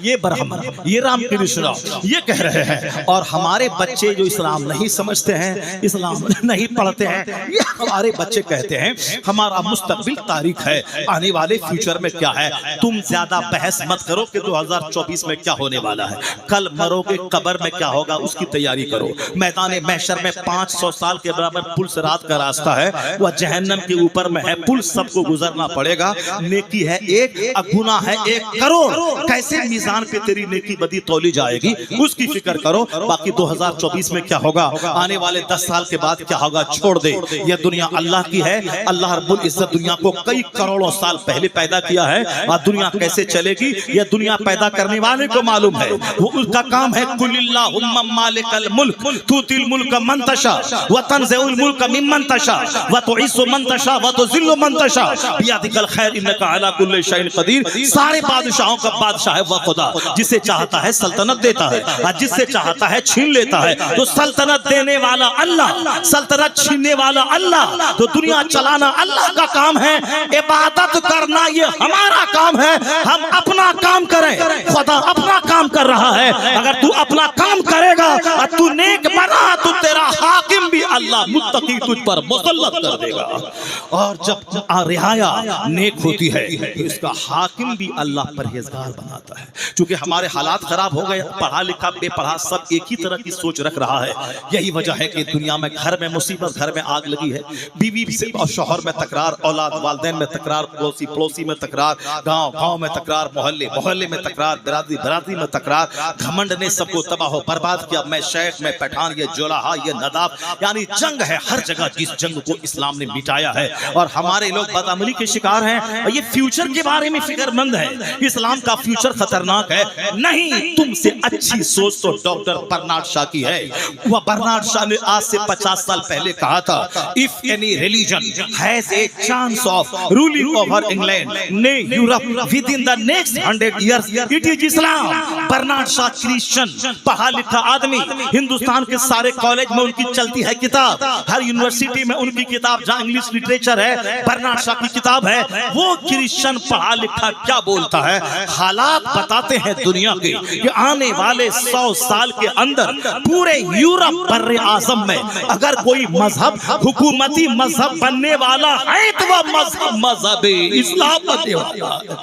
یہ برہمن, یہ رام کرشنا یہ کہہ رہے ہیں. اور ہمارے بچے جو اسلام نہیں سمجھتے ہیں, اسلام نہیں پڑھتے ہیں, یہ ہمارے بچے کہتے ہیں ہمارا مستقبل تاریخ ہے, آنے والے فیوچر میں کیا ہے. تم زیادہ بحث مت کرو کہ 2024 میں کیا ہونے والا ہے, کل مرو گے قبر میں کیا ہوگا اس کی تیاری کرو. میدان محشر میں 500 سال کے برابر پل صراط کا راستہ ہے, وہ جہنم کے اوپر میں ہے. پل سب کو گزرنا پڑے گا. نیکی ہے ایک, گناہ ہے 1 کروڑ. کیسے میزان پہ تیری نیکی بدی تولی جائے گی اس کی فکر کرو. باقی 2024 میں کیا ہوگا, آنے والے 10 سال کے بعد کیا ہوگا چھوڑ دے. یہ دنیا اللہ کی ہے. اللہ رب العزت دنیا کو کئی کروڑوں سال پہلے پیدا کیا ہے, اور دنیا کیسے چلے گی یہ دنیا پیدا کرنے والے کو معلوم ہے. وہ اس کا کام ہے قل اللہم مالک الملک تؤتی الملک من تشاء وتنزع الملک ممن تشاء وتعز من تشاء وتذل من تشاء بیدک الخیر انک علی کل شیء قدیر. سارے بادشاہوں کا بادشاہ ہے وہ خدا خدا جسے چاہتا ہے سلطنت دیتا ہے اور جس سے چاہتا ہے چھین لیتا ہے. تو سلطنت دینے والا اللہ, سلطنت چھیننے والا اللہ. تو دنیا چلانا اللہ کا کام ہے, عبادت کرنا یہ ہمارا کام ہے. ہم اپنا کام کریں, خدا اپنا کام کر رہا ہے. اگر تو اپنا کام کرے گا اور تو نیک بنا تو تیرا حاکم بھی اللہ متقی تجھ پر مسلط کر دے گا. اور جب رعایا نیک ہوتی ہے تو اس کا حاکم بھی اللہ پرہیزگار بناتا ہے. چونکہ ہمارے حالات خراب ہو گئے, پڑھا لکھا بے پڑھا سب ایک ہی طرح کی سوچ رکھ رہا ہے. یہی وجہ ہے کہ دنیا میں گھر میں مصیبت, گھر میں آگ لگی ہے. بیوی سے اور شوہر میں تکرار, اولاد والدین میں تکرار, پڑوسی پڑوسی میں تکرار, گاؤں گاؤں میں تکرار, محلے محلے میں تکرار, برادری برادری میں تکرار. گھمنڈ نے سب کو تباہ و برباد کیا. میں شیخ, میں پٹھان, یہ جولہا, یہ نداب, یعنی جنگ ہے ہر جگہ. جس جنگ کو اسلام نے مٹایا ہے اور ہمارے لوگ بدعملی کے شکار ہیں. اور یہ فیوچر کے بارے میں فکر مند ہے. اسلام کا فیوچر خطرناک ہے. نہیں, تم سے اچھی سوچ تو ڈاکٹر برنارڈ شاہ کی ہے. وہ برنارڈ شاہ نے آج سے 50 سال پہلے کہا تھا, if any religion has a chance of ruling over England, nay Europe within the next 100 years, it is Islam. Bernard Shaw Christian, پڑھا لکھا آدمی. ہندوستان کے سارے کالج میں ان کی چلتی ہے کتاب, ہر یونیورسٹی میں ان کی کتاب, جہاں انگلش لٹریچر ہے برنارڈ شاہ کی کتاب ہے. وہ کرسچن پڑھا لکھا کیا بولتا ہے؟ حالات بتاتے ہیں دنیا کے کہ آنے والے 100 سال کے اندر پورے یورپ بر اعظم میں اگر کوئی مذہب حکومتی مذہب بننے والا ہے تو وہ مذہب اسلام بننے والا ہے.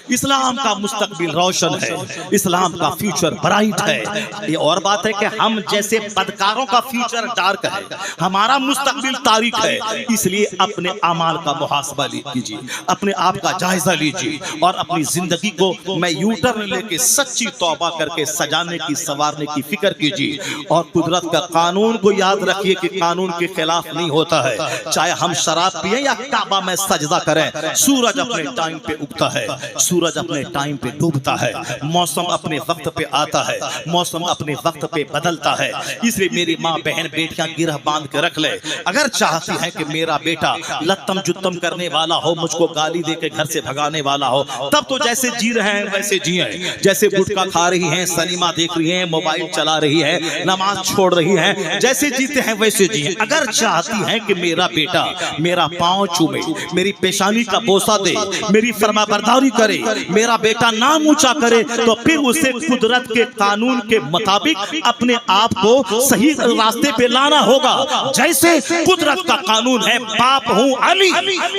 اسلام کا مستقبل روشن ہے, اسلام کا فیوچر برائٹ ہے. یہ اور بات ہے کہ ہم جیسے بدکاروں کا فیوچر ڈارک ہے, ہمارا مستقبل تاریک ہے. اس لیے اپنے اعمال کا محاسبہ کیجیے, اپنے آپ کا جائزہ لیجیے اور اپنی زندگی کو میں یوٹرن لے کے سچی توبہ کر کے سجانے کی سنوارنے کی فکر کیجیے. اور قدرت کا قانون کو یاد رکھیے کہ قانون کے خلاف نہیں ہوتا ہے. چاہے ہم شراب پیئیں یا کعبہ میں سجدہ کریں, سورج اپنے ٹائم پہ اگتا ہے, سورج اپنے ٹائم پہ ڈوبتا ہے, موسم اپنے وقت پہ آتا ہے, موسم اپنے وقت پہ بدلتا ہے. اس لیے میری ماں بہن بیٹیاں گرہ باندھ کے رکھ لے. اگر چاہتی ہیں کہ میرا بیٹا لتم جتم کرنے والا ہو, مجھ کو گالی دے کے گھر سے بھگانے والا ہو, تب تو جیسے جی رہے ہیں ویسے جیئیں. جیسے گٹکا کھا رہی ہیں, سنیما دیکھ رہی ہیں, موبائل چلا رہی ہے, نماز چھوڑ رہی ہیں, جیسے جیتے ہیں ویسے جیئیں. اگر چاہتی ہیں کہ میرا بیٹا میرا پاؤں چومے, میری پیشانی کا بوسہ دے, میری فرما برداری کرے, میرا بیٹا نام اونچا کرے, تو پھر اسے قدرت کے قانون کے مطابق اپنے آپ کو صحیح راستے پہ لانا ہوگا. جیسے قدرت کا قانون ہے باپ ہوں علی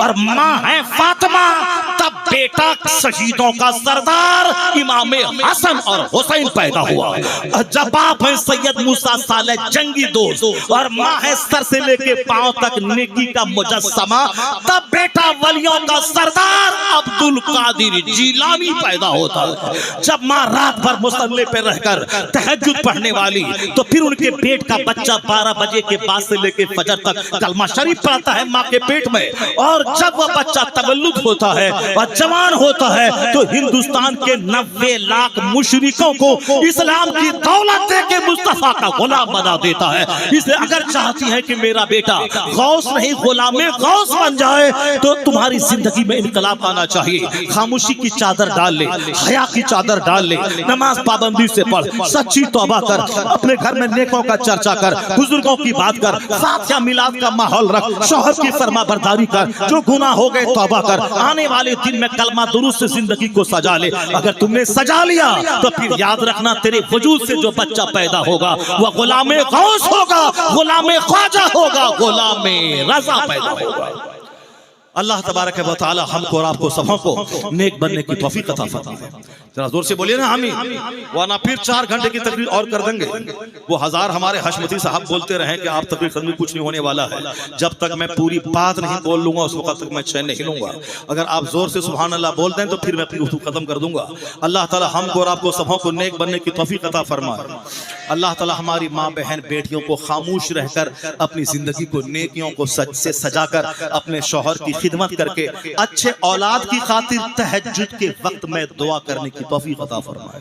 اور ماں ہے فاطمہ, تب بیٹا شہیدوں کا سردار امام حسن اور حسین پیدا ہوا. جب باپ ہے سید موسیٰ صالح جنگی دوست اور ماں ہے سر سے لے کے پاؤں تک نیکی کا مجسمہ, تب بیٹا ولیوں کا سردار عبد القادر جیلانی پیدا ہوتا ہے. جب ماں رات بھر مصلی پہ رہ کر تہجد پڑھنے والی, تو پھر ان کے پیٹ کا بچہ 12 بجے کے بعد سے لے کے فجر تک کلمہ شریف پڑھتا ہے ماں کے پیٹ میں. اور جب وہ بچہ تولد ہوتا ہے اور جوان ہوتا ہے تو ہندوستان کے 90 لاکھ مشرکوں کو اسلام کی دولت دے کے مصطفیٰ کا غلام بنا دیتا ہے. اس لیے اگر چاہتی ہے کہ میرا بیٹا غوث نہیں غلام غوث بن جائے تو تمہاری زندگی میں انقلاب آنا چاہیے. خاموشی کی چادر ڈال لے, حیا کی چادر ڈال لے, نماز پابندی سے پڑھ, سچی توبہ کر, اپنے گھر میں نیکوں کا چرچا کر, بزرگوں کی بات کر, فاتحہ میلاد کا ماحول رکھ, شوہر کی فرما برداری کر, جو گناہ ہو گئے توبہ کر, آنے والے دن میں کلمہ درود سے زندگی کو سجا لے. اگر تم نے سجا لیا تو پھر یاد رکھنا تیرے وجود سے جو بچہ پیدا ہوگا وہ غلام غوث ہوگا, غلام خواجہ ہوگا, غلام رضا پیدا ہوگا. اللہ تبارک و تعالی ہم کو اور آپ کو سبوں کو نیک بننے کی توفیق عطا فرمائے. ذرا زور سے بولیے نا آمین. ورنہ پھر 4 گھنٹے کی تقریر اور کر دیں گے. وہ 1000 ہمارے حشمتی صاحب بولتے رہیں کہ آپ تقریر کرنے میں کچھ نہیں ہونے والا ہے. جب تک میں پوری بات نہیں بول لوں گا اس وقت تک میں چین نہیں لوں گا. اگر آپ زور سے سبحان اللہ بول دیں تو پھر میں اپنی ختم کر دوں گا. اللہ تعالی ہم کو اور آپ کو سبوں کو نیک بننے کی توفیق عطا فرمائے. اللہ تعالی ہماری ماں بہن بیٹیوں کو خاموش رہ کر اپنی زندگی کو نیکیوں کو سے سجا کر, اپنے شوہر کی خدمت کر کے, اچھے اولاد کی خاطر تہجد کے وقت میں دعا کرنے کی توفیق عطا فرمائے.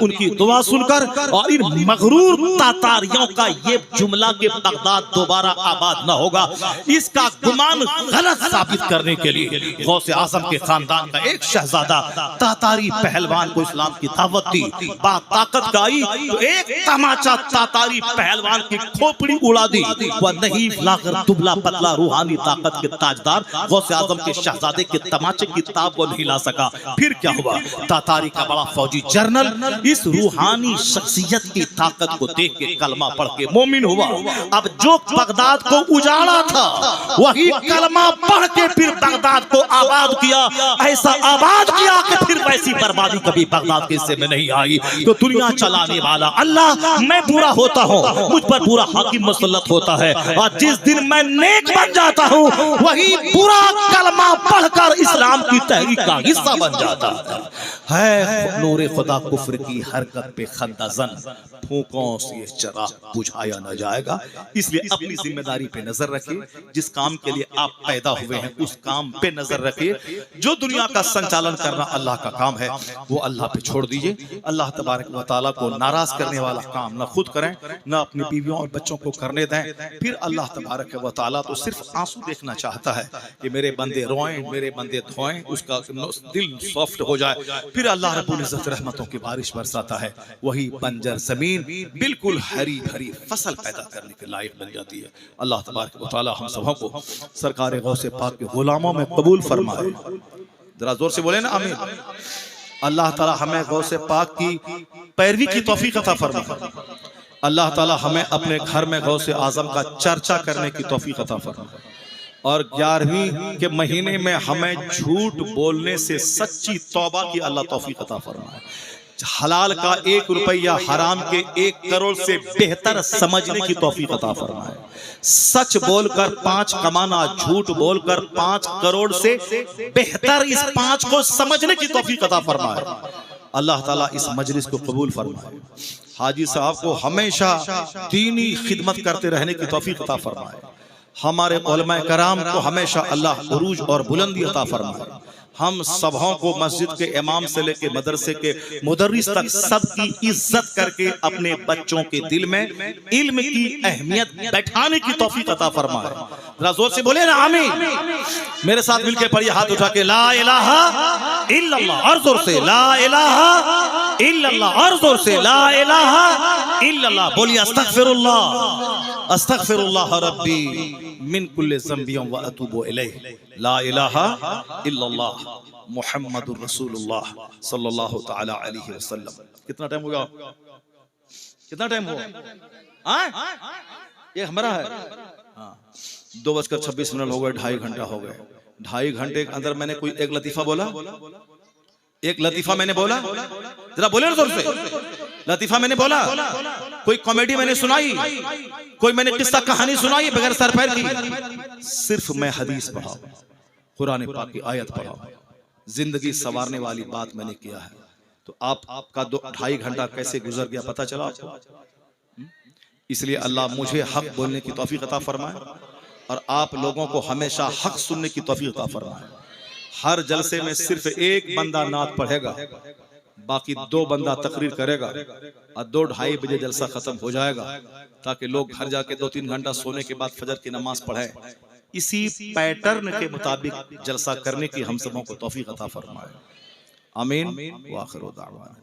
ان کی دعا سن کر اور ان مغرور تاتاریوں کا یہ جملہ کہ بغداد دوبارہ آباد نہ ہوگا اس کا گمان غلط ثابت کرنے کے لیے غوث اعظم کے خاندان کا ایک شہزادہ تاتاری پہلوان کو اسلام کی دعوت دی. با طاقت کا آئی تو ایک تماچا تاتاری پہلوان کی کھوپڑی اڑا دی. وہ نہیں لاغر دبلا پتلا روحانی طاقت کے تاجدار غوث اعظم کے شہزادے کے تماچے کی تاب کو نہیں لا سکا. پھر کیا ہوا؟ تاتاری کا بڑا فوجی جرنل اس روحانی شخصیت کی طاقت کو دیکھ کے کلمہ پڑھ کے مومن ہوا. اب جو بغداد کو اجاڑا تھا وہی کلمہ پڑھ کے پھر بغداد کو آباد کیا. ایسا آباد کیا کہ پھر ویسی بربادی کبھی بغداد کے حصے میں نہیں آئی. تو دنیا چلانے والا اللہ میں برا ہوتا ہوں مجھ پر برا حاکم مسلط ہوتا ہے اور جس دن میں نیک بن جاتا ہوں وہی برا کلمہ پڑھ کر اسلام کی تحریک کا حصہ بن جاتا ہے. نور خدا کفر کی حرکت پہ خندہ زن پھونکوں سے یہ چراغ بجھایا نہ جائے گا. اس لیے اپنی ذمہ داری پہ نظر رکھیں. جس کام کے لیے آپ پیدا ہوئے ہیں اس کام پہ نظر رکھیں. جو دنیا کا سنچالن کرنا اللہ کا کام ہے وہ اللہ پہ چھوڑ دیجئے. اللہ تبارک و تعالیٰ کو ناراض کرنے والا کام نہ خود کریں نہ اپنی بیویوں اور بچوں کو کرنے دیں. پھر اللہ تبارک و تعالیٰ تو صرف آنسو دیکھنا چاہتا ہے کہ میرے بندے روئیں میرے بندے دھوئیں اس کا دل سافٹ ہو جائے. پھر اللہ رب العزت رحمتوں کی بارش برساتا ہے. وہی بنجر زمین بالکل ہری بھری فصل پیدا کرنے کے لائق بن جاتی ہے. اللہ تبارک و تعالیٰ ہم سبوں کو سرکار غوث پاک کے غلاموں میں قبول فرمائے. ذرا زور سے بولیں نا آمین. اللہ تعالیٰ ہمیں غوث پاک کی پیروی کی توفیق عطا فرمائے. اللہ تعالیٰ ہمیں اپنے گھر میں غوث اعظم کا چرچا کرنے کی توفیق عطا فرمائے. اور 11ویں کے مہینے میں ہمیں جھوٹ بولنے سے سچی توبہ کی اللہ توفیق عطا فرمائے. حلال کا 1 روپیہ حرام کے 1 کروڑ سے بہتر سمجھنے کی توفیق عطا فرمائے. سچ بول کر 5 کمانا جھوٹ بول کر 5 کروڑ سے بہتر اس 5 کو سمجھنے کی توفیق عطا فرمائے. اللہ تعالیٰ اس مجلس کو قبول فرمائے. حاجی صاحب کو ہمیشہ دینی خدمت کرتے رہنے کی توفیق عطا فرمائے. ہمارے علماء کرام کو ہمیشہ اللہ عروج اور بلندی عطا فرمائے. ہم سبھوں کو مسجد کے امام سے لے کے مدرسے کے مدرس تک سب کی عزت کر کے اپنے بچوں کے دل میں علم کی اہمیت بیٹھانے کی توفیق عطا فرمائے. ذرا زور سے بولے نا آمین. میرے ساتھ مل کے پڑھیے ہاتھ اٹھا کے لا الہ الا اللہ اور زور سے لا الہ الا اللہ اور زور سے لا الہ الا اللہ. بولیے استغفر اللہ ربی من کل ذنب و اتوب الیہ. لا الہ الا اللہ محمد رسول اللہ صلی اللہ تعالی علیہ وسلم. کتنا ٹائم ہو گیا؟ کتنا ٹائم ہوا؟ یہ ہمارا ہے 2:26 ہو گئے. 2.5 گھنٹہ ہو گئے. 2.5 گھنٹے کے اندر میں نے کوئی ایک لطیفہ بولا؟ ایک لطیفہ میں نے بولا؟ ذرا بولے نا زور سے. لطیفہ میں نے بولا؟ کوئی کامیڈی میں نے سنائی؟ کوئی میں نے قصہ کہانی سنائی بغیر سر پیر کی؟ صرف میں حدیث پڑھا قرآن پاک کی آیت پڑھا زندگی سنوارنے والی بات میں نے کیا ہے. تو آپ کا 2.5 گھنٹہ کیسے گزر گیا پتہ چلا آپ کو؟ اس لیے اللہ مجھے حق بولنے کی توفیق عطا فرمائے اور آپ لوگوں کو ہمیشہ حق سننے کی توفیق عطا فرمائے. ہر جلسے میں صرف ایک بندہ نعت پڑھے گا باقی 2 بندہ تقریر کرے گا اور 2-2:30 بجے جلسہ ختم ہو جائے گا تاکہ لوگ گھر جا کے 2-3 گھنٹہ سونے کے بعد فجر کی نماز پڑھیں. اسی پیٹرن کے مطابق جلسہ کرنے کی ہم سبوں کو توفیق عطا فرمائے. آمین. وآخر دعوانا.